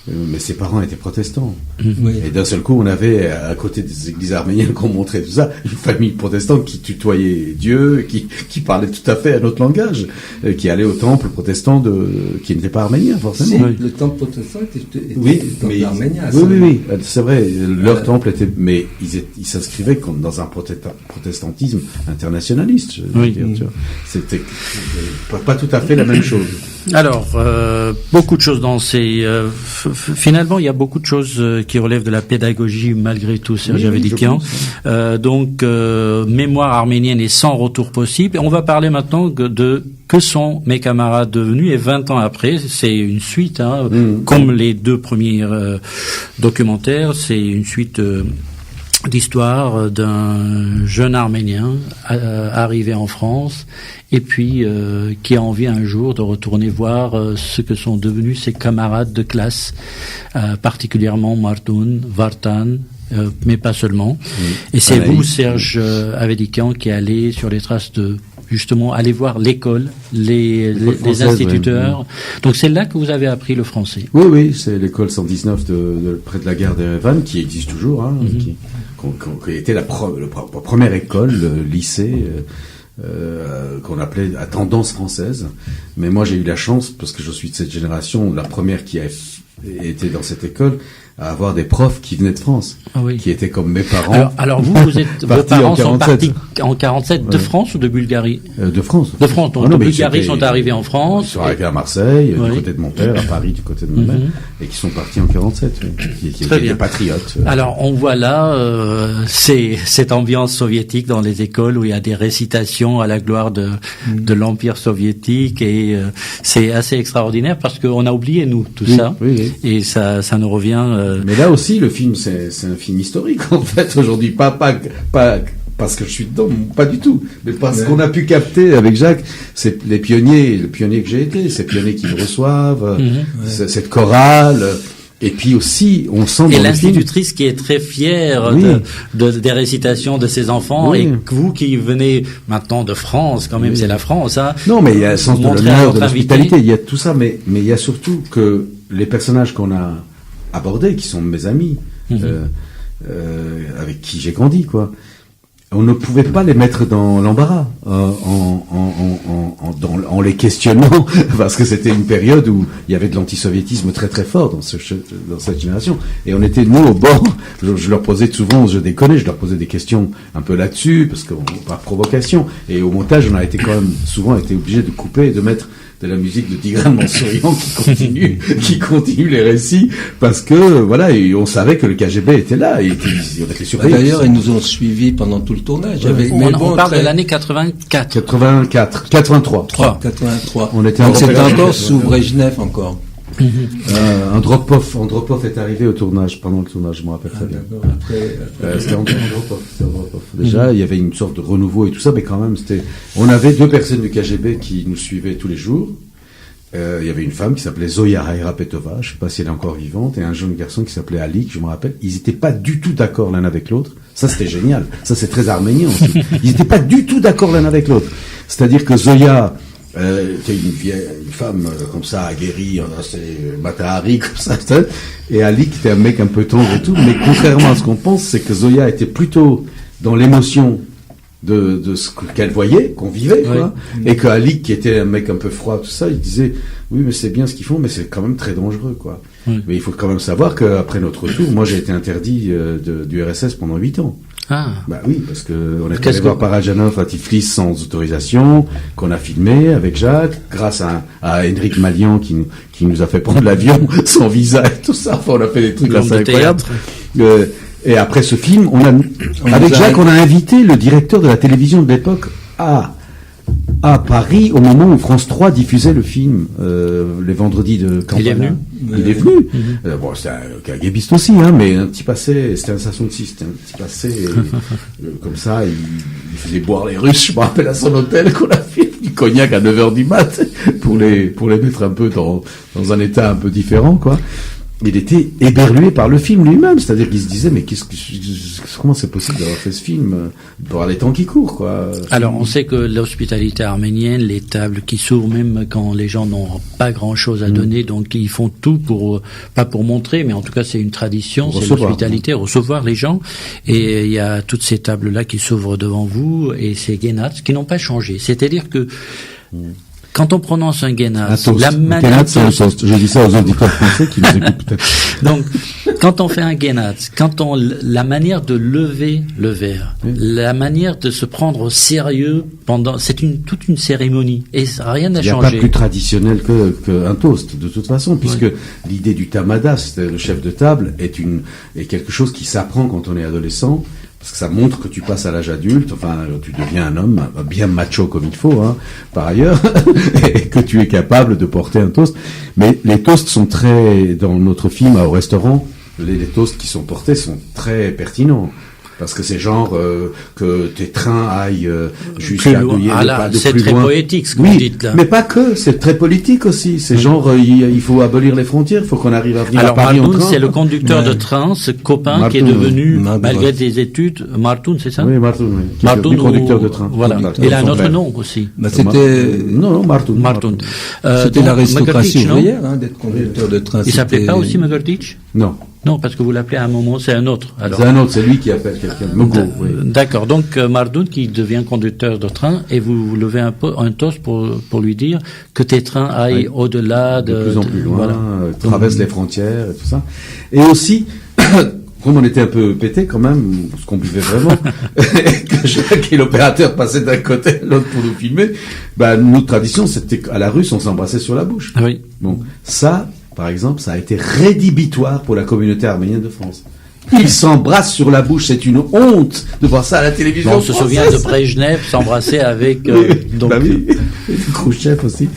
mais ses parents étaient protestants. Oui. Et d'un seul coup, on avait, à côté des églises arméniennes qu'on montrait tout ça, une famille protestante qui tutoyait Dieu, qui parlait tout à fait un autre langage, qui allait au temple protestant qui n'était pas arménien, forcément. Le temple protestant était arménien. Oui, c'est vrai. Leur temple était, mais ils s'inscrivaient comme dans un protestantisme internationaliste. Je veux dire, tu vois. C'était pas tout à fait la même chose. Alors, beaucoup de choses dans ces... finalement, il y a beaucoup de choses qui relèvent de la pédagogie, malgré tout, Serge Avedikian. Donc, mémoire arménienne et sans retour possible. Et on va parler maintenant de que sont mes camarades devenus. Et 20 ans après, c'est une suite, comme les deux premiers documentaires, c'est une suite... d'histoire d'un jeune Arménien arrivé en France et puis qui a envie un jour de retourner voir ce que sont devenus ses camarades de classe, particulièrement Martoun, Vartan, mais pas seulement. Et c'est vous, Serge Avedikian, qui allez sur les traces de justement aller voir l'école, les instituteurs. Donc c'est là que vous avez appris le français. Oui, c'est l'école 119 près de la gare d'Erevan, qui existe toujours, qui était la première école, le lycée qu'on appelait à tendance française. Mais moi j'ai eu la chance, parce que je suis de cette génération, la première qui a été dans cette école, à avoir des profs qui venaient de France, qui étaient comme mes parents. Alors vos parents sont partis en 47 de France ou de Bulgarie? De France. De France. Donc de Bulgarie sont arrivés en France. Ils sont arrivés à Marseille, du côté de mon père, à Paris, du côté de ma mère, et qui sont partis en 47, qui étaient des patriotes. Alors on voit là cette ambiance soviétique dans les écoles où il y a des récitations à la gloire de l'Empire soviétique, et c'est assez extraordinaire parce qu'on a oublié nous tout ça, et ça nous revient. Mais là aussi, le film, c'est un film historique, en fait, aujourd'hui. Pas parce que je suis dedans, pas du tout. Mais parce qu'on a pu capter avec Jacques, c'est le pionnier que j'ai été, ces pionniers qui me reçoivent, cette chorale. Et puis aussi, on sent et l'institutrice qui est très fière des récitations de ses enfants, et que vous qui venez maintenant de France, quand même, c'est la France, hein. Non, mais il y a un sens de l'honneur, de l'hospitalité, il y a tout ça, mais il y a surtout que les personnages qu'on a abordés, qui sont mes amis, avec qui j'ai grandi, quoi. On ne pouvait pas les mettre dans l'embarras en les questionnant, parce que c'était une période où il y avait de l'antisoviétisme très très fort dans cette génération. Et on était, nous, au bord, je leur posais souvent, je déconnais, je leur posais des questions un peu là-dessus, parce que par provocation. Et au montage, on a été quand même souvent obligé de couper et de mettre de la musique de Tigran Mansourian qui continue les récits, parce que voilà, et on savait que le KGB était là, et on était surveillés. D'ailleurs, ils nous ont suivis pendant tout le tournage. On parle de l'année 84. 83. C'était encore sous Brejnev encore. Andropov est arrivé au tournage, pendant le tournage, je me rappelle très bien. C'était Andropov. Déjà, il y avait une sorte de renouveau et tout ça, mais quand même, on avait deux personnes du KGB qui nous suivaient tous les jours. Il y avait une femme qui s'appelait Zoya Hayrapetova, je sais pas si elle est encore vivante, et un jeune garçon qui s'appelait Alik, je me rappelle. Ils étaient pas du tout d'accord l'un avec l'autre. Ça, c'était génial. Ça, c'est très arménien aussi. Ils étaient pas du tout d'accord l'un avec l'autre. C'est-à-dire que Zoya était une femme comme ça, aguerrie, c'est Matahari, comme ça, et Ali qui était un mec un peu tendre et tout, mais contrairement à ce qu'on pense, c'est que Zoya était plutôt dans l'émotion de ce qu'elle voyait, qu'on vivait, quoi, et que Ali, qui était un mec un peu froid, tout ça, il disait, oui, mais c'est bien ce qu'ils font, mais c'est quand même très dangereux, quoi. Mais il faut quand même savoir qu'après notre retour, moi j'ai été interdit du RSS pendant 8 ans. Ah. Bah oui, parce que on est allé voir Parajanov à Tiflis sans autorisation, qu'on a filmé avec Jacques, grâce à Henrik Malian qui nous a fait prendre l'avion sans visa et tout ça. Enfin, on a fait des trucs assez incroyables. Et après ce film, avec Jacques, on a invité le directeur de la télévision de l'époque à Paris au moment où France 3 diffusait le film les vendredis de campagne. Il est venu. Bon, c'était un guébiste aussi, hein, mais un petit passé, c'était un station de 6, c'était un petit passé comme ça, il faisait boire les Russes, je me rappelle à son hôtel qu'on a fait du cognac à 9h du mat pour les mettre un peu dans un état un peu différent, quoi. Il était éberlué par le film lui-même, c'est-à-dire qu'il se disait mais comment c'est possible d'avoir fait ce film par les temps qui courent, quoi. Alors on sait que l'hospitalité arménienne, les tables qui s'ouvrent même quand les gens n'ont pas grand-chose à donner, donc ils font tout pas pour montrer, mais en tout cas c'est une tradition, c'est l'hospitalité, recevoir les gens, et il y a toutes ces tables-là qui s'ouvrent devant vous, et ces guénats qui n'ont pas changé, c'est-à-dire que quand on prononce un guénat, la manière... Je dis ça aux auditeurs français qui nous écoutent peut-être. Donc, quand on fait un guénat, la manière de lever le verre, la manière de se prendre au sérieux c'est toute une cérémonie. Et rien n'a changé. Il n'y a pas plus traditionnel qu'un toast, de toute façon, puisque l'idée du tamada, c'est le chef de table, est quelque chose qui s'apprend quand on est adolescent. Parce que ça montre que tu passes à l'âge adulte, enfin, tu deviens un homme bien macho comme il faut, hein, par ailleurs, et que tu es capable de porter un toast. Mais les toasts sont dans notre film, au restaurant, les toasts qui sont portés sont très pertinents. Parce que c'est genre que tes trains aillent jusqu'à c'est très poétique ce que vous dites là. Mais pas que, c'est très politique aussi. C'est genre il faut abolir les frontières, il faut qu'on arrive à venir à Paris en train. Martoun, c'est le conducteur de train, ce copain Martoun, qui est devenu, malgré des études, Martoun, c'est ça? Oui, Martoun, oui. Qui est devenu conducteur de train. Voilà. Il a un autre nom aussi. C'était... Non, Martoun. C'était l'aristocratie ouvrière, d'être conducteur de train. Il s'appelait pas aussi Megarditch? Non, parce que vous l'appelez à un moment, c'est un autre. Alors. C'est un autre, c'est lui qui appelle quelqu'un. Oui. D'accord, donc Mardoun qui devient conducteur de train, et vous levez un toast pour lui dire que tes trains aillent au-delà de plus en plus loin, traversent les frontières et tout ça. Et aussi, comme on était un peu pété quand même, parce qu'on buvait vraiment, que Jacques et l'opérateur passaient d'un côté à l'autre pour nous filmer, notre tradition, c'était qu'à la Russe, on s'embrassait sur la bouche. Oui. Bon, ça... Par exemple, ça a été rédhibitoire pour la communauté arménienne de France. Ils s'embrassent sur la bouche, c'est une honte de voir ça à la télévision. On se souvient de Brejnev s'embrasser avec... oui, et Khrouchtchev aussi.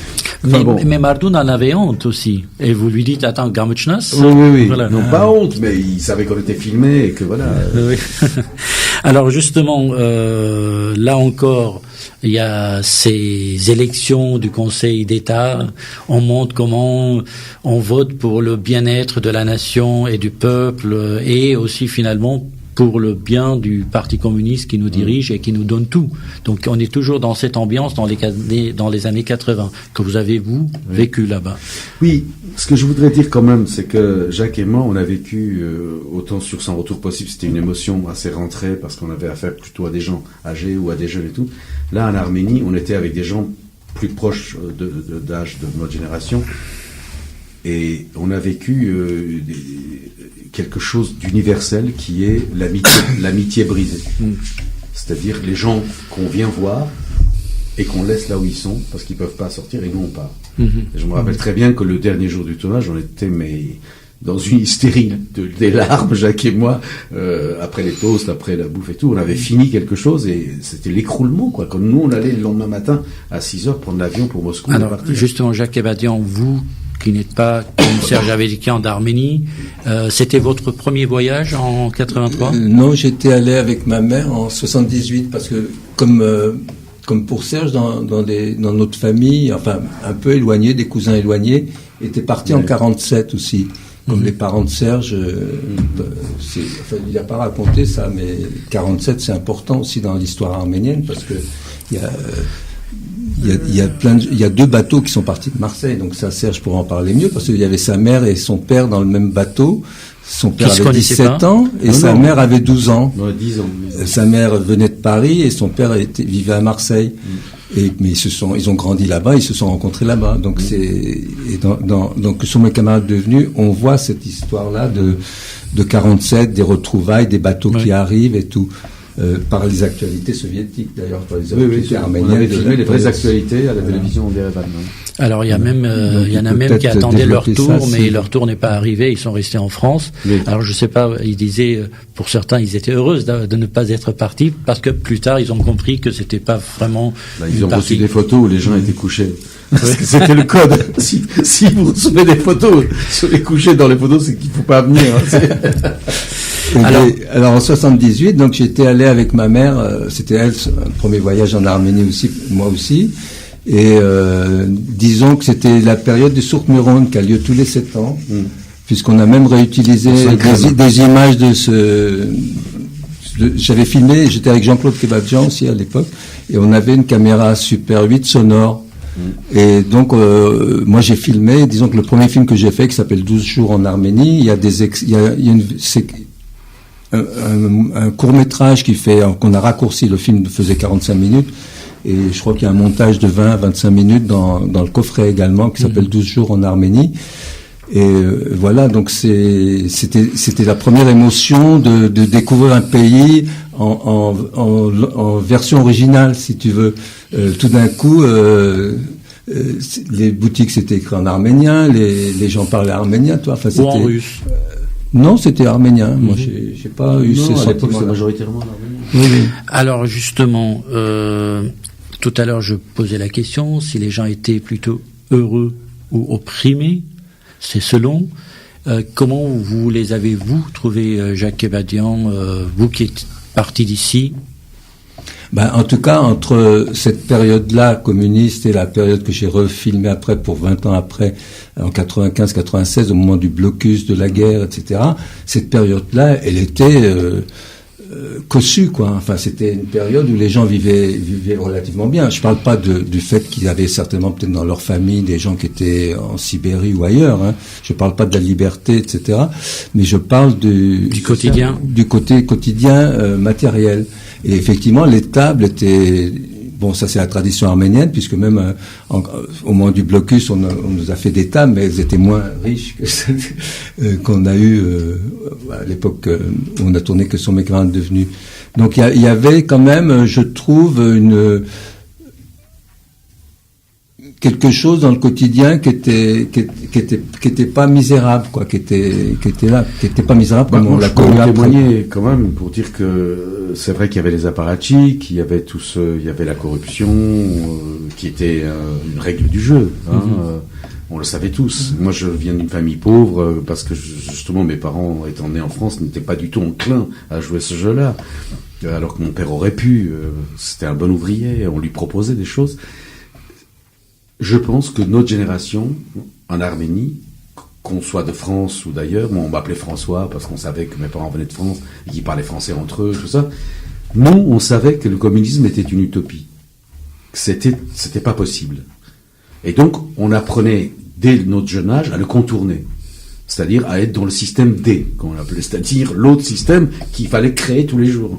Mais Mardoun en avait honte aussi. Et vous lui dites, attends, Gamuchnas? Oui. Voilà. Non, pas honte, mais il savait qu'on était filmé et que voilà. Oui. Alors justement, là encore... Il y a ces élections du Conseil d'État. On montre comment on vote pour le bien-être de la nation et du peuple, et aussi finalement pour le bien du Parti communiste qui nous dirige et qui nous donne tout. Donc on est toujours dans cette ambiance dans les années 80 que vous avez vécu là-bas. Oui, ce que je voudrais dire quand même, c'est que Jacques et moi, on a vécu autant sur Sans Retour Possible, c'était une émotion assez rentrée parce qu'on avait affaire plutôt à des gens âgés ou à des jeunes et tout. Là, en Arménie, on était avec des gens plus proches d'âge de notre génération, et on a vécu quelque chose d'universel qui est l'amitié brisée. C'est-à-dire les gens qu'on vient voir et qu'on laisse là où ils sont parce qu'ils peuvent pas sortir, et nous on part. Et je me rappelle très bien que le dernier jour du tournage, on était dans une hystérie des larmes, Jacques et moi, après les toasts, après la bouffe et tout. On avait fini quelque chose et c'était l'écroulement, quoi. Comme nous, on allait le lendemain matin à 6h prendre l'avion pour Moscou. Alors, justement, Jacques Ebadian, vous qui n'êtes pas commissaire Javedikian d'Arménie, c'était votre premier voyage en 83? Non, j'étais allé avec ma mère en 78 parce que comme pour Serge, dans notre famille, enfin un peu éloigné, des cousins éloignés, étaient partis en 47 aussi. Comme les parents de Serge, il n'a pas raconté ça, mais 47 c'est important aussi dans l'histoire arménienne parce que il y a 2 bateaux qui sont partis de Marseille, donc ça Serge pourra en parler mieux, parce qu'il y avait sa mère et son père dans le même bateau. Son père avait 17 ans et sa mère avait 12 ans. Ouais, 10 ans. Sa mère venait de Paris et son père vivait à Marseille. Mais ils ont grandi là-bas, ils se sont rencontrés là-bas. Donc donc sur Mes camarades devenus, on voit cette histoire-là de 47, des retrouvailles, des bateaux qui arrivent et tout. Par les actualités soviétiques d'ailleurs, par les actualités arméniennes. On avait filmé les vraies actualités à la télévision d'Erevan. Alors il y en a même qui attendaient leur tour, mais leur tour n'est pas arrivé, ils sont restés en France. Oui. Alors je sais pas, ils disaient, pour certains, ils étaient heureux de ne pas être partis, parce que plus tard ils ont compris que c'était pas vraiment. Ils ont reçu des photos où les gens étaient couchés. Parce que c'était le code. Si vous recevez des photos sur les couchés dans les photos, c'est qu'il faut pas venir. Alors en 78, donc j'étais allé avec ma mère, c'était elle, un premier voyage en Arménie aussi, moi aussi, et disons que c'était la période du Sourtmuron qui a lieu tous les 7 ans, puisqu'on a même réutilisé des images j'avais filmé, j'étais avec Jean-Claude Kebabjian aussi à l'époque, et on avait une caméra Super 8 sonore. Et donc moi j'ai filmé, disons que le premier film que j'ai fait qui s'appelle 12 jours en Arménie, il y a un court-métrage qu'on a raccourci, le film faisait 45 minutes, et je crois qu'il y a un montage de 20-25 minutes dans le coffret également, qui s'appelle 12 jours en Arménie. Et voilà, donc c'était la première émotion de découvrir un pays en version originale, si tu veux. Tout d'un coup, les boutiques s'étaient écrites en arménien, les gens parlaient arménien, toi. Enfin, ou en russe. Non, c'était arménien. Moi, j'ai pas eu ces sentiments. C'est majoritairement arménien. Oui. Alors justement, tout à l'heure, je posais la question si les gens étaient plutôt heureux ou opprimés. C'est selon. Comment vous les avez-vous trouvés, Jacques Kebabjian, vous qui êtes parti d'ici? En tout cas, entre cette période-là communiste et la période que j'ai refilmée après, pour 20 ans après, en 95-96, au moment du blocus de la guerre, etc., cette période-là, elle était cossue, quoi. Enfin, c'était une période où les gens vivaient relativement bien. Je parle pas du fait qu'ils avaient certainement peut-être dans leur famille des gens qui étaient en Sibérie ou ailleurs, hein. Je parle pas de la liberté, etc., mais je parle du quotidien, du côté quotidien matériel. Et effectivement, les tables étaient... Bon, ça c'est la tradition arménienne, puisque même au moment du blocus, on nous a fait des tables, mais elles étaient moins riches que celles qu'on a eues à l'époque où on a tourné que sur Mes camarades devenus. Donc il y avait quand même, je trouve, quelque chose dans le quotidien qui était pas misérable, quoi, qui était là, qui était pas misérable comme on l'a connu après. Témoigner quand même pour dire que c'est vrai qu'il y avait les apparatchiks, il y avait il y avait la corruption, qui était une règle du jeu. Hein, on le savait tous. Moi, je viens d'une famille pauvre parce que justement mes parents, étant nés en France, n'étaient pas du tout enclins à jouer ce jeu-là, alors que mon père aurait pu. C'était un bon ouvrier, on lui proposait des choses. Je pense que notre génération, en Arménie, qu'on soit de France ou d'ailleurs, moi on m'appelait François parce qu'on savait que mes parents venaient de France et qu'ils parlaient français entre eux, tout ça. Nous, on savait que le communisme était une utopie. C'était pas possible. Et donc, on apprenait dès notre jeune âge à le contourner. C'est-à-dire à être dans le système D, qu'on appelait, c'est-à-dire l'autre système qu'il fallait créer tous les jours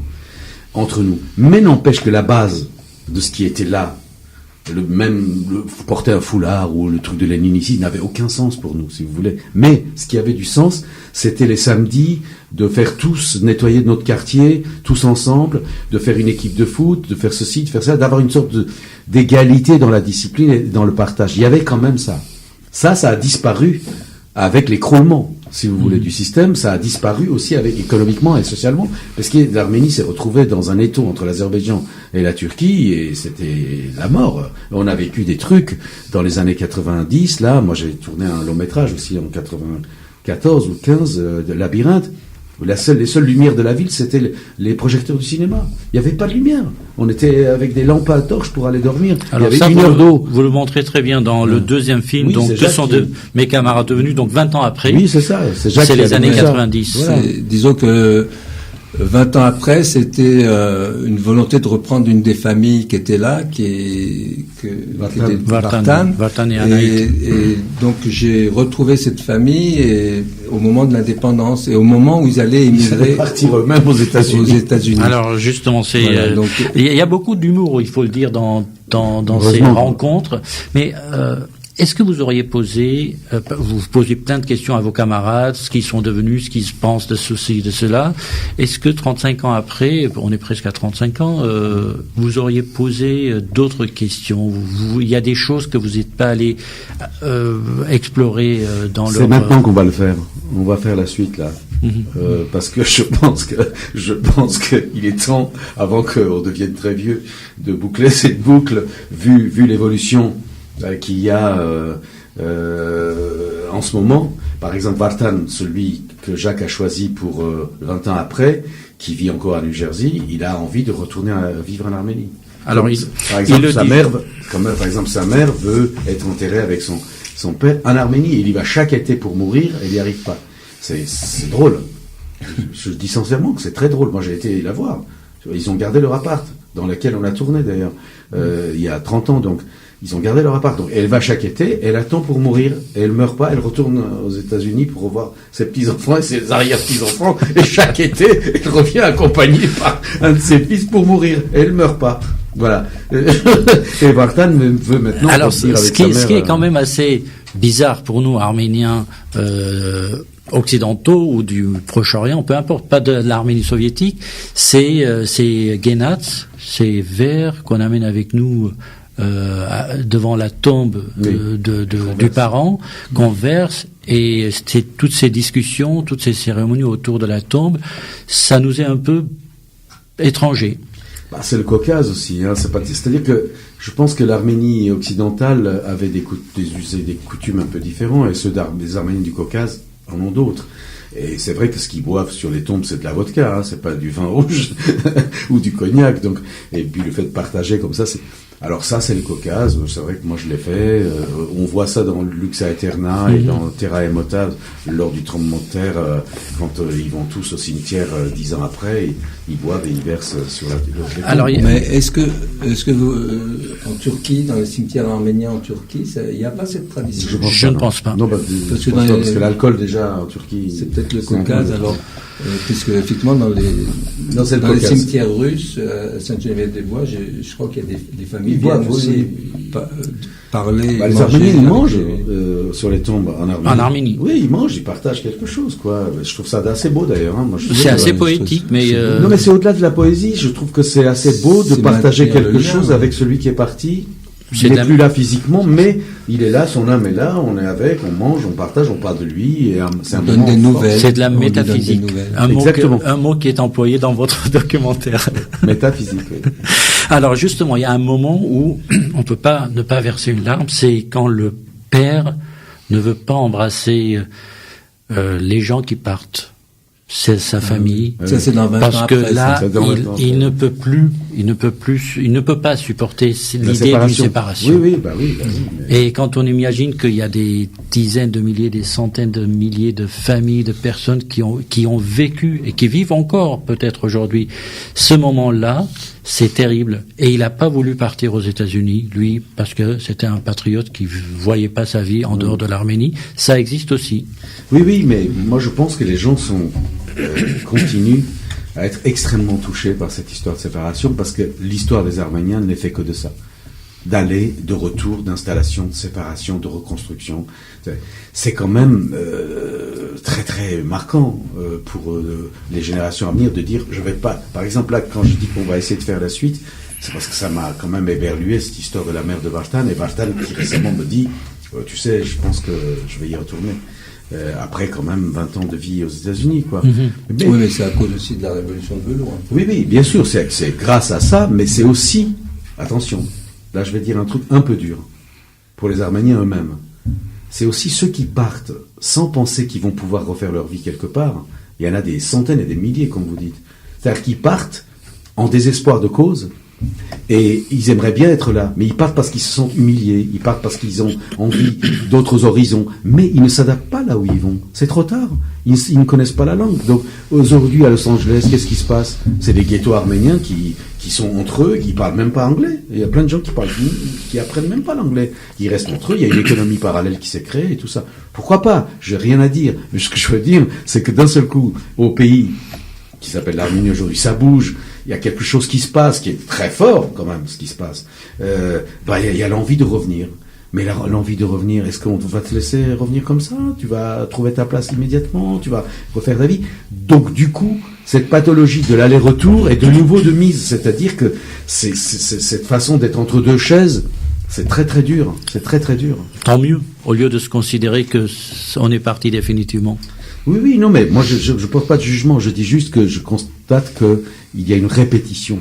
entre nous. Mais n'empêche que la base de ce qui était là, porter un foulard ou le truc de Lénine ici n'avait aucun sens pour nous, si vous voulez. Mais ce qui avait du sens, c'était les samedis de faire tous nettoyer notre quartier, tous ensemble, de faire une équipe de foot, de faire ceci, de faire ça, d'avoir une sorte d'égalité dans la discipline et dans le partage. Il y avait quand même ça. Ça a disparu avec l'écroulement, si vous voulez, du système. Ça a disparu aussi économiquement et socialement, parce que l'Arménie s'est retrouvée dans un étau entre l'Azerbaïdjan et la Turquie, et c'était la mort. On a vécu des trucs dans les années 90, là, moi j'ai tourné un long métrage aussi en 94 ou 15, de Labyrinthe, où les seules lumières de la ville, c'était les projecteurs du cinéma. Il n'y avait pas de lumière. On était avec des lampes à torche pour aller dormir. Alors il y avait une heure d'eau. Vous le montrez très bien dans le deuxième film, oui, donc ce sont Mes camarades devenus, donc 20 ans après. Oui, c'est ça. C'est les années 90. Voilà. Disons que 20 ans après, c'était une volonté de reprendre une des familles qui était là, qui était Vartan. Et donc j'ai retrouvé cette famille au moment de l'indépendance et au moment où ils allaient émigrer, partir eux-mêmes aux États-Unis. Alors justement, il y a beaucoup d'humour, il faut le dire, dans ces rencontres. Mais est-ce que vous auriez vous posez plein de questions à vos camarades, ce qu'ils sont devenus, ce qu'ils pensent de ceci, de cela. Est-ce que 35 ans après, on est presque à 35 ans, vous auriez posé d'autres questions? Il y a des choses que vous n'êtes pas allé explorer dans leur... C'est maintenant qu'on va le faire. On va faire la suite, là. Parce que je pense qu'il est temps, avant qu'on devienne très vieux, de boucler cette boucle, vu l'évolution qu'il y a en ce moment. Par exemple, Vartan, celui que Jacques a choisi pour 20 ans après, qui vit encore à New Jersey, il a envie de retourner vivre en Arménie. Alors, par exemple, sa mère veut être enterrée avec son père en Arménie. Il y va chaque été pour mourir, elle n'y arrive pas. C'est drôle. Je dis sincèrement que c'est très drôle. Moi, j'ai été la voir. Ils ont gardé leur appart, dans lequel on a tourné d'ailleurs, il y a 30 ans. Donc, ils ont gardé leur appart. Donc, elle va chaque été, elle attend pour mourir, et elle meurt pas, elle retourne aux États-Unis pour revoir ses petits-enfants et ses arrière-petits-enfants, et chaque été, elle revient accompagnée par un de ses fils pour mourir, et elle meurt pas. Voilà. Et Vartan veut maintenant revenir avec sa mère. Ce qui est quand même assez bizarre pour nous, Arméniens, occidentaux ou du Proche-Orient, peu importe, pas de l'Arménie soviétique, c'est Genats, ces vers qu'on amène avec nous devant la tombe du parent, qu'on verse, et c'est toutes ces discussions, toutes ces cérémonies autour de la tombe, ça nous est un peu étranger. C'est le Caucase aussi, hein, c'est-à-dire que je pense que l'Arménie occidentale avait des us et des coutumes un peu différents, et ceux des Arméniens du Caucase en ont d'autres. Et c'est vrai que ce qu'ils boivent sur les tombes, c'est de la vodka, hein, c'est pas du vin rouge ou du cognac. Donc, et puis le fait de partager comme ça, alors ça, c'est le Caucase. C'est vrai que moi je l'ai fait. On voit ça dans Luxa Aeterna et dans Terra Emota lors du tremblement de terre, quand ils vont tous au cimetière 10 ans après, ils boivent et ils versent sur la tombe. Alors, mais est-ce que vous, en Turquie, dans les cimetières arméniens en Turquie, il n'y a pas cette tradition? Je ne pense pas. Non, parce que l'alcool déjà en Turquie, c'est peut-être le Caucase alors. Puisque effectivement dans les cimetières russes à Sainte-Geneviève-des-Bois, je crois qu'il y a des familles qui viennent aussi parler. Les Arméniens ils mangent sur les tombes en Arménie. En Arménie. Oui, ils mangent, ils partagent quelque chose, quoi. Je trouve ça assez beau d'ailleurs. Hein. C'est assez poétique, mais non, mais c'est au-delà de la poésie. Je trouve que c'est assez beau de partager quelque chose avec celui qui est parti. Il n'est plus là physiquement, mais il est là, son âme est là, on est avec, on mange, on partage, on parle de lui, et c'est un moment des nouvelles. C'est de la métaphysique. Un mot qui est employé dans votre documentaire. Métaphysique, oui. Alors justement, il y a un moment où on peut pas ne pas verser une larme, c'est quand le père ne veut pas embrasser les gens qui partent. C'est sa famille. Ça, c'est dans 20 parce ans que après, là, il ne peut pas supporter l'idée d'une séparation. Oui. Et quand on imagine qu'il y a des dizaines de milliers, des centaines de milliers de familles, de personnes qui ont vécu et qui vivent encore peut-être aujourd'hui ce moment-là, c'est terrible. Et il n'a pas voulu partir aux États-Unis, lui, parce que c'était un patriote qui voyait pas sa vie en dehors de l'Arménie. Ça existe aussi. Oui, mais moi je pense que les gens continuent à être extrêmement touchés par cette histoire de séparation, parce que l'histoire des Arméniens n'est fait que de ça. D'aller, de retour, d'installation, de séparation, de reconstruction. C'est quand même très très marquant pour les générations à venir de dire, je vais pas... Par exemple, là, quand je dis qu'on va essayer de faire la suite, c'est parce que ça m'a quand même éberlué, cette histoire de la mère de Vartan, et Vartan qui récemment me dit, tu sais, je pense que je vais y retourner. Après quand même 20 ans de vie aux États-Unis, quoi. Mais c'est à cause aussi de la révolution de velours. Hein. Oui, bien sûr, c'est grâce à ça, mais c'est aussi, attention, là je vais dire un truc un peu dur, pour les Arméniens eux-mêmes. C'est aussi ceux qui partent sans penser qu'ils vont pouvoir refaire leur vie quelque part. Il y en a des centaines et des milliers, comme vous dites. C'est-à-dire qu'ils partent en désespoir de cause, Et ils aimeraient bien être là, mais ils partent parce qu'ils se sentent humiliés, ils partent parce qu'ils ont envie d'autres horizons, mais ils ne s'adaptent pas là où ils vont. C'est trop tard. Ils ne connaissent pas la langue. Donc aujourd'hui à Los Angeles, qu'est-ce qui se passe? C'est des ghettos arméniens qui sont entre eux, qui parlent même pas anglais. Il y a plein de gens qui apprennent même pas l'anglais. Ils restent entre eux. Il y a une économie parallèle qui s'est créée et tout ça. Pourquoi pas? J'ai rien à dire. Mais ce que je veux dire, c'est que d'un seul coup, au pays qui s'appelle l'Arménie aujourd'hui, ça bouge. Il y a quelque chose qui se passe, qui est très fort quand même, ce qui se passe. Il y a l'envie de revenir. Mais l'envie de revenir, est-ce qu'on va te laisser revenir comme ça? Tu vas trouver ta place immédiatement, tu vas refaire ta vie. Donc du coup, cette pathologie de l'aller-retour est de nouveau de mise. C'est-à-dire que c'est cette façon d'être entre deux chaises, c'est très très dur. C'est très très dur. Tant mieux, au lieu de se considérer que on est parti définitivement. Oui, non, mais moi je pose pas de jugement. Je dis juste que je constate qu'il y a une répétition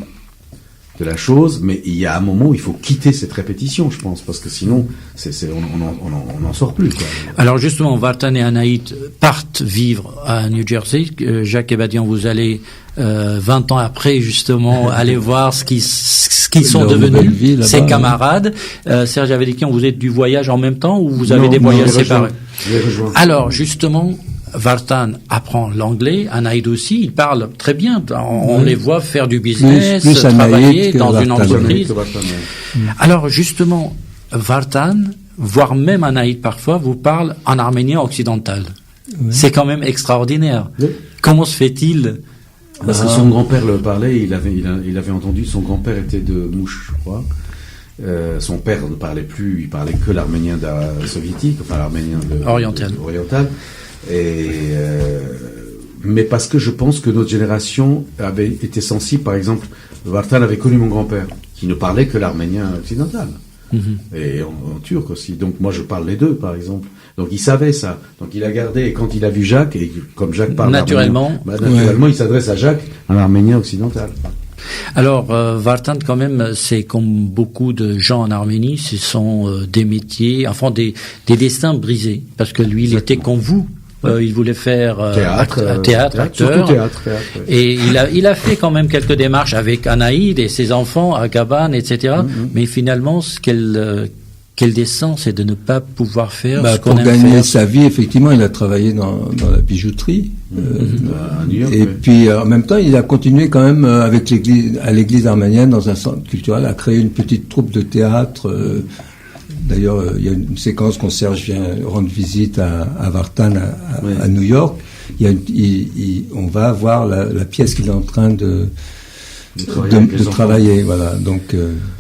de la chose, mais il y a un moment où il faut quitter cette répétition, je pense, parce que sinon, on n'en sort plus, quoi. Alors justement, Vartan et Anaït partent vivre à New Jersey. Jacques Ebadian, vous allez 20 ans après, justement, aller voir ce qu'ils sont devenus, ses camarades. Serge Avedikian, vous êtes du voyage en même temps ou vous avez des voyages séparés? Alors justement, Vartan apprend l'anglais, Anaïd aussi, il parle très bien. On les voit faire du business, plus travailler dans Vartan, une entreprise. Alors justement, Vartan, voire même Anaïd parfois, vous parle en arménien occidental. Oui. C'est quand même extraordinaire. Oui. Comment se fait-il? Son grand-père le parlait, il avait entendu, son grand-père était de Mouche, je crois. Son père ne parlait plus, il parlait que l'arménien soviétique, enfin l'arménien oriental. Mais parce que je pense que notre génération avait été sensible. Par exemple, Vartan avait connu mon grand-père, qui ne parlait que l'arménien occidental. Et en turc aussi. Donc moi je parle les deux, par exemple. Donc il savait ça. Donc il a gardé, et quand il a vu Jacques, et comme Jacques parle naturellement, il s'adresse à Jacques en arménien occidental. Alors, Vartan, quand même, c'est comme beaucoup de gens en Arménie, ce sont des métiers, enfin des destins brisés. Parce que lui, il était comme vous. Il voulait faire théâtre, acteur. Théâtre, et il a fait quand même quelques démarches avec Anaïd et ses enfants à Gabane, etc. Mais finalement, quel destin, c'est de ne pas pouvoir faire ce qu'on aime faire. Pour gagner sa vie, effectivement, il a travaillé dans la bijouterie. À New York, et puis, en même temps, il a continué quand même à l'église arménienne, dans un centre culturel, à créer une petite troupe de théâtre. D'ailleurs, il y a une séquence quand Serge vient rendre visite à Vartan, à New York. On va voir la pièce qu'il est en train de travailler, voilà. Donc,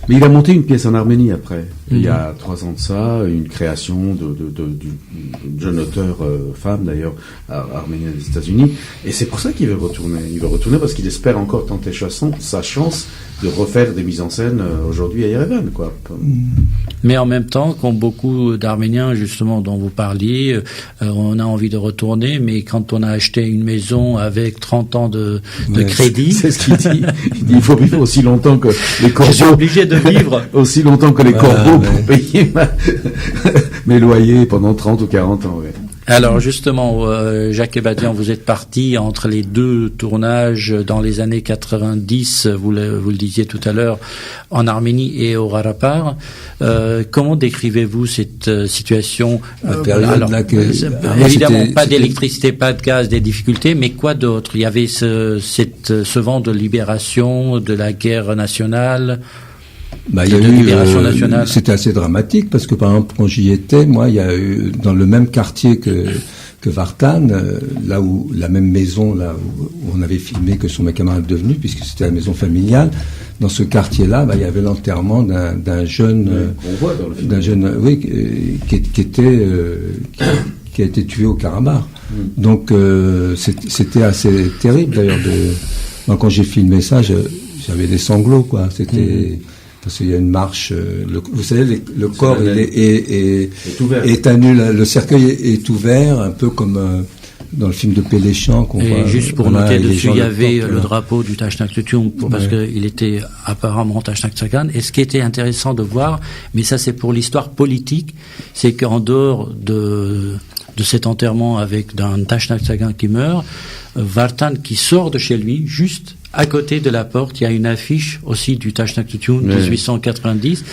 mais il a monté une pièce en Arménie après. Il y a 3 ans de ça, une création d'une jeune auteure femme d'ailleurs, arménienne des États-Unis. Et c'est pour ça qu'il veut retourner. Il veut retourner parce qu'il espère encore tenter sa chance de refaire des mises en scène aujourd'hui à Yerevan, quoi. Mais en même temps, comme beaucoup d'Arméniens, justement, dont vous parliez, on a envie de retourner, mais quand on a acheté une maison avec 30 ans de crédit... C'est ce qu'il dit. Il dit, il faut vivre aussi longtemps que les corbeaux... Je suis obligé de vivre. Aussi longtemps que les corbeaux pour payer mes loyers pendant 30 ou 40 ans, ouais. Alors justement, Jacques Ebadian, vous êtes parti entre les deux tournages dans les années 90, vous le disiez tout à l'heure, en Arménie et au Rarapar. Comment décrivez-vous cette situation? Évidemment, pas d'électricité, pas de gaz, des difficultés, mais quoi d'autre? Il y avait ce vent de libération, de la guerre nationale. Il y a eu, c'était assez dramatique parce que par exemple quand j'y étais, moi, il y a eu dans le même quartier que Vartan, là où la même maison, là où on avait filmé que sont mes camarades devenus, puisque c'était la maison familiale. Dans ce quartier-là, il y avait l'enterrement d'un jeune, qui a été tué au Karabakh. Donc c'était assez terrible d'ailleurs. Moi, quand j'ai filmé ça, j'avais des sanglots, quoi. C'était parce qu'il y a une marche. Vous savez, le corps est à nu, le cercueil est ouvert, un peu comme dans le film de Péléchan qu'on voit. Et juste pour noter dessus, il y avait le drapeau du Tashnak Tutum, parce qu'il était apparemment Tashnak Tsagan. Et ce qui était intéressant de voir, mais ça c'est pour l'histoire politique, c'est qu'en dehors de cet enterrement avec d'un Tashnak Tsagan qui meurt, Vartan qui sort de chez lui, juste à côté de la porte, il y a une affiche aussi du Tashnak Tutun 1890.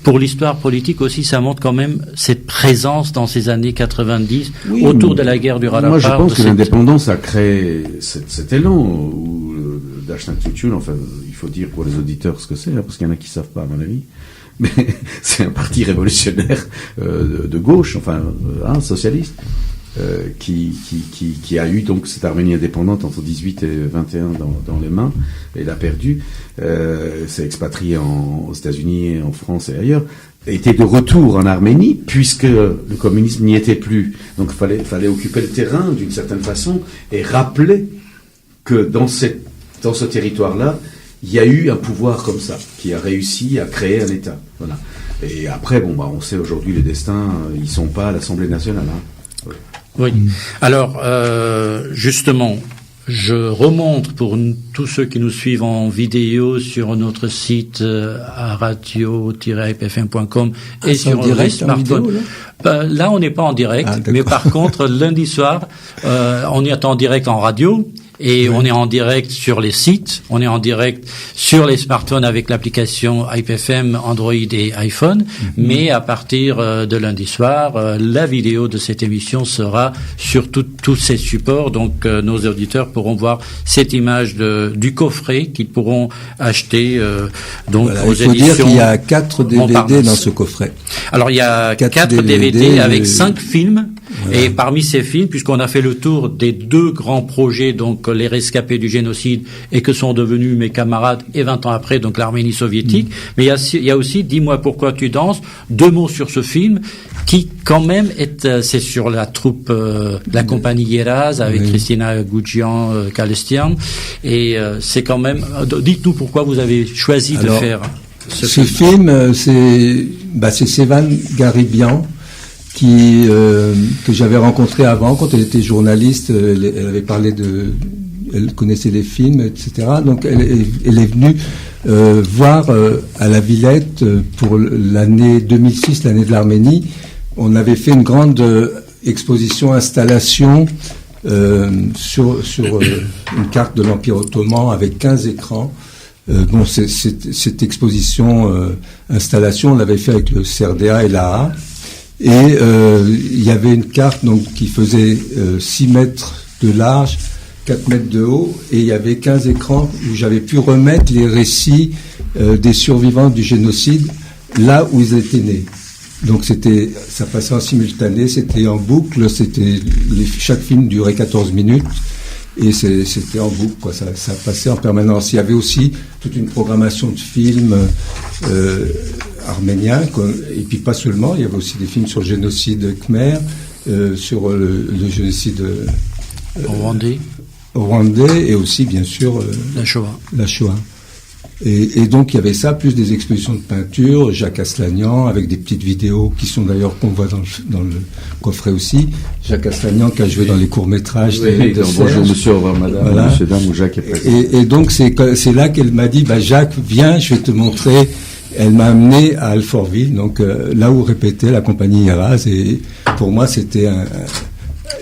Pour l'histoire politique aussi, ça montre quand même cette présence dans ces années 90 autour de la guerre du Ralapar. Moi, je pense que l'indépendance a créé cet élan où le Tashnak Tutun, enfin, il faut dire pour les auditeurs ce que c'est, parce qu'il y en a qui savent pas, à mon avis. Mais c'est un parti révolutionnaire de gauche, enfin, socialiste. Qui a eu donc cette Arménie indépendante entre 18 et 21 dans les mains, et l'a perdu, s'est expatrié aux États-Unis, en France et ailleurs, était de retour en Arménie, puisque le communisme n'y était plus. Donc il fallait occuper le terrain d'une certaine façon, et rappeler que dans ce territoire-là, il y a eu un pouvoir comme ça, qui a réussi à créer un État. Voilà. Et après, on sait aujourd'hui les destins, ils sont pas à l'Assemblée nationale, hein. Oui. Alors, justement, je remonte pour tous ceux qui nous suivent en vidéo sur notre site à radio-ipfm.com et sur le smartphone. Là, on n'est pas en direct, mais par contre, lundi soir, on est en direct en radio. Et on est en direct sur les sites, on est en direct sur les smartphones avec l'application IPFM, Android et iPhone, mais à partir de lundi soir, la vidéo de cette émission sera sur tous ces supports, donc nos auditeurs pourront voir cette image du coffret qu'ils pourront acheter donc aux éditions. Il faut dire qu'il y a 4 DVD dans ce coffret. Alors il y a 4 DVD avec 5 films. Voilà. Et parmi ces films, puisqu'on a fait le tour des 2 grands projets, donc les rescapés du génocide, et que sont devenus mes camarades, et 20 ans après, donc l'Arménie soviétique, mais il y a aussi Dis-moi pourquoi tu danses, 2 mots sur ce film, qui quand même c'est sur la troupe, la compagnie Yeraz, avec Christina Goudjian, Kalestian, et c'est quand même, dites-nous pourquoi vous avez choisi de faire ce film. C'est Sevan Garibian, que j'avais rencontré avant, quand elle était journaliste. Elle avait parlé elle connaissait les films, etc. Donc elle est venue voir à la Villette pour l'année 2006, l'année de l'Arménie. On avait fait une grande exposition, installation sur une carte de l'Empire ottoman avec 15 écrans. Cette exposition, installation, on l'avait fait avec le CRDA et l'AA. Et il y avait une carte donc qui faisait 6 mètres de large, 4 mètres de haut, et il y avait 15 écrans où j'avais pu remettre les récits des survivants du génocide là où ils étaient nés. Donc ça passait en simultané, c'était en boucle, chaque film durait 14 minutes. Et c'était en boucle, quoi. Ça passait en permanence. Il y avait aussi toute une programmation de films arméniens, et puis pas seulement. Il y avait aussi des films sur le génocide khmer, sur le génocide rwandais, et aussi bien sûr la Shoah. Et donc il y avait ça, plus des expositions de peinture, Jacques Aslanian, avec des petites vidéos qui sont d'ailleurs qu'on voit dans le coffret aussi. Jacques Aslanian qui a joué dans les courts-métrages de Bonjour monsieur, au revoir madame, voilà. Monsieur, dame, où Jacques est présent. Et donc c'est là qu'elle m'a dit, Jacques, viens, je vais te montrer. Elle m'a amené à Alfortville, donc là où répétait la compagnie Yeraz, et pour moi c'était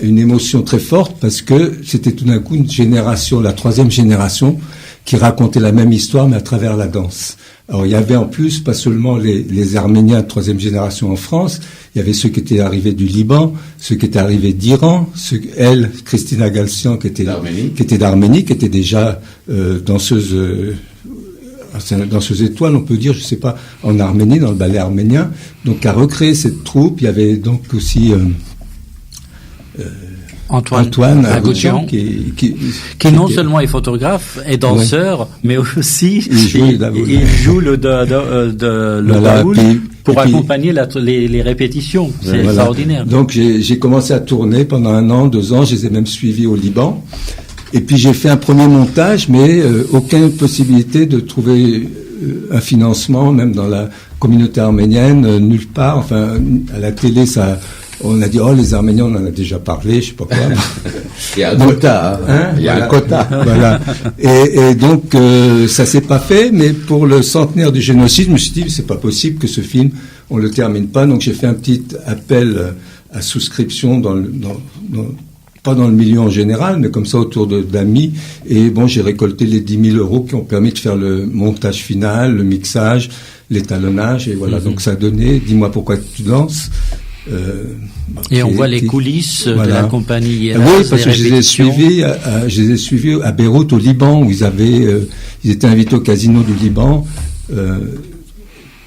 une émotion très forte, parce que c'était tout d'un coup une génération, la 3e génération, qui racontait la même histoire, mais à travers la danse. Alors, il y avait en plus, pas seulement les Arméniens de 3e génération en France, il y avait ceux qui étaient arrivés du Liban, ceux qui étaient arrivés d'Iran, Christina Galsian, qui était d'Arménie, qui était déjà danseuse étoile, on peut dire, je sais pas, en Arménie, dans le ballet arménien. Donc, à recréer cette troupe, il y avait donc aussi Antoine Agoutian, qui non seulement est photographe et danseur, mais aussi il joue le baoul pour accompagner les répétitions. C'est extraordinaire. Donc j'ai commencé à tourner pendant 1 an, 2 ans, je les ai même suivis au Liban. Et puis j'ai fait un premier montage, mais aucune possibilité de trouver un financement, même dans la communauté arménienne, nulle part. Enfin, à la télé, on a dit, les Arméniens, on en a déjà parlé, je sais pas quoi. Il y a un quota, il y a un quota. Voilà. Et donc, ça s'est pas fait, mais pour le centenaire du génocide, je me suis dit, c'est pas possible que ce film, on le termine pas. Donc, j'ai fait un petit appel à souscription pas dans le milieu en général, mais comme ça autour d'amis. Et bon, j'ai récolté les 10 000 euros qui ont permis de faire le montage final, le mixage, l'étalonnage, et voilà. Donc ça a donné Dis-moi pourquoi tu danses. Et on voit les coulisses de la compagnie. Oui, parce que je les ai suivis à Beyrouth, au Liban, où ils étaient invités au casino du Liban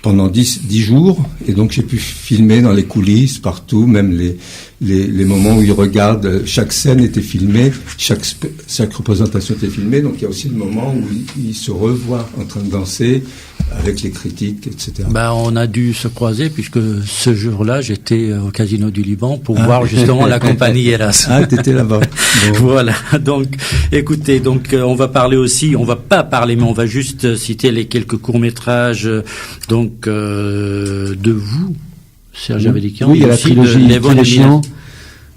pendant 10 jours, et donc j'ai pu filmer dans les coulisses partout, même les moments où ils regardent, chaque scène était filmée, chaque représentation était filmée, donc il y a aussi le moment où ils se revoient en train de danser avec les critiques, etc. On a dû se croiser puisque ce jour-là, j'étais au Casino du Liban pour voir justement la compagnie Eras. Ah, t'étais là-bas. Bon. Voilà. Donc, écoutez, on va parler aussi, on va pas parler, mais on va juste citer les quelques courts-métrages, de vous, Serge Avedikian. Oui, il y a la trilogie Qui les chiants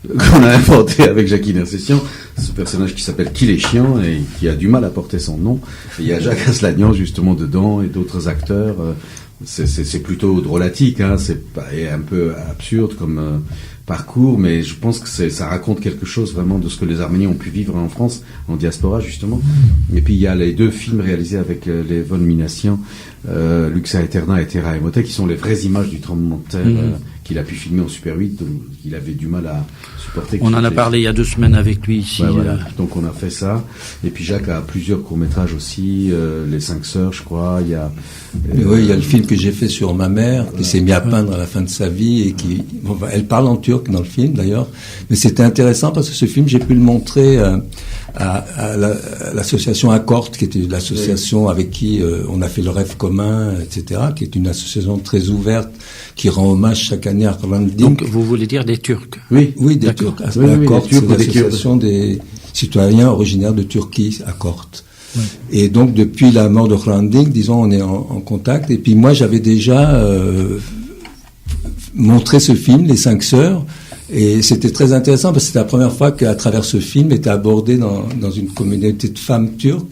qu'on a inventé avec Jackie Nersessian, ce personnage qui s'appelle Qui les chiants et qui a du mal à porter son nom. Et il y a Jacques Aslanian justement dedans et d'autres acteurs. C'est plutôt drôlatique, hein, et un peu absurde comme parcours, mais je pense que ça raconte quelque chose vraiment de ce que les Arméniens ont pu vivre en France, en diaspora justement. Et puis il y a les 2 films réalisés avec les Von Minassian, Luxa Eterna et Terra Emote, qui sont les vraies images du tremblement de terre qu'il a pu filmer en Super 8, donc il avait du mal à supporter. On en a parlé il y a 2 semaines avec lui ici. Ouais, voilà. Donc on a fait ça. Et puis Jacques a plusieurs courts-métrages aussi, Les 5 sœurs, je crois. Il y a il y a le film que j'ai fait sur ma mère, qui s'est mis à peindre à la fin de sa vie, et elle parle en turc dans le film d'ailleurs. Mais c'était intéressant parce que ce film, j'ai pu le montrer à l'association Accord, qui était l'association avec qui on a fait le rêve commun, etc., qui est une association très ouverte, qui rend hommage chaque année à Hrant Dink. Donc, vous voulez dire des Turcs? Oui, des Turcs. Accord, c'est l'association des citoyens originaires de Turquie, Accord. Ouais. Et donc, depuis la mort de Hrant Dink, disons, on est en contact. Et puis moi, j'avais déjà montré ce film, Les 5 sœurs, et c'était très intéressant parce que c'était la première fois qu'à travers ce film était abordé dans une communauté de femmes turques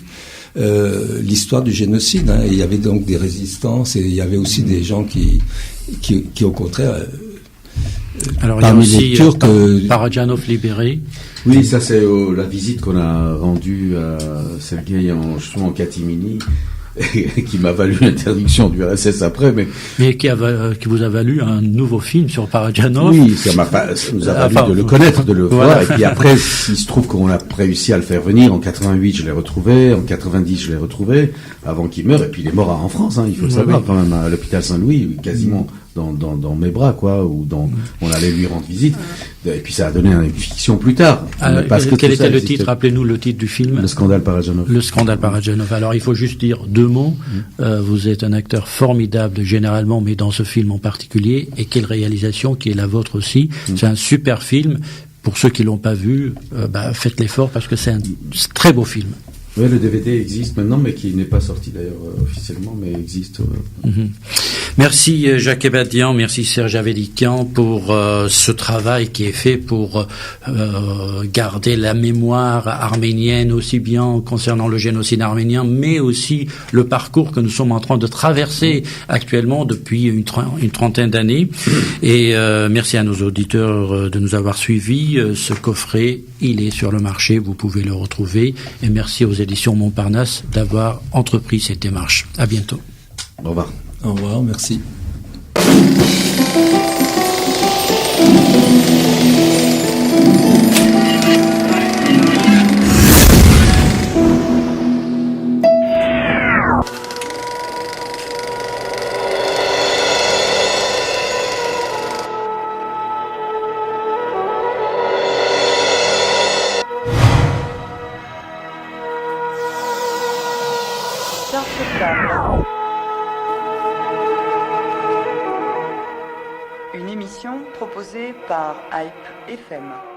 l'histoire du génocide. Hein. Et il y avait donc des résistances, et il y avait aussi des gens qui au contraire... Alors il y a aussi Parajanov libéré. Oui, ça c'est la visite qu'on a rendue à Sergueï justement en catimini, qui m'a valu l'interdiction du RSS après, mais qui vous a valu un nouveau film sur Parajanov. Oui, ça nous a valu de le connaître, de le voir, et puis après, il se trouve qu'on a réussi à le faire venir. En 88, je l'ai retrouvé, en 90, je l'ai retrouvé, avant qu'il meure, et puis il est mort en France, hein, il faut le savoir, quand même, à l'hôpital Saint-Louis, quasiment dans mes bras, quoi, ou on allait lui rendre visite, et puis ça a donné une fiction plus tard. Quel était le titre? Rappelez-nous le titre du film. Le scandale Parajanov. Le scandale Parajanov. Alors il faut juste dire 2 mots. Vous êtes un acteur formidable généralement, mais dans ce film en particulier, et quelle réalisation qui est la vôtre aussi. C'est un super film. Pour ceux qui l'ont pas vu, faites l'effort parce que c'est un très beau film. Oui, le DVD existe maintenant, mais qui n'est pas sorti d'ailleurs officiellement, mais existe. Merci Jacques Ebadian, merci Serge Avedikian pour ce travail qui est fait pour garder la mémoire arménienne, aussi bien concernant le génocide arménien, mais aussi le parcours que nous sommes en train de traverser actuellement depuis une trentaine d'années. Et merci à nos auditeurs de nous avoir suivis. Ce coffret, il est sur le marché, vous pouvez le retrouver. Et merci aux éditions Montparnasse d'avoir entrepris cette démarche. À bientôt. Au revoir. Au revoir, merci. Une émission proposée par Hype FM.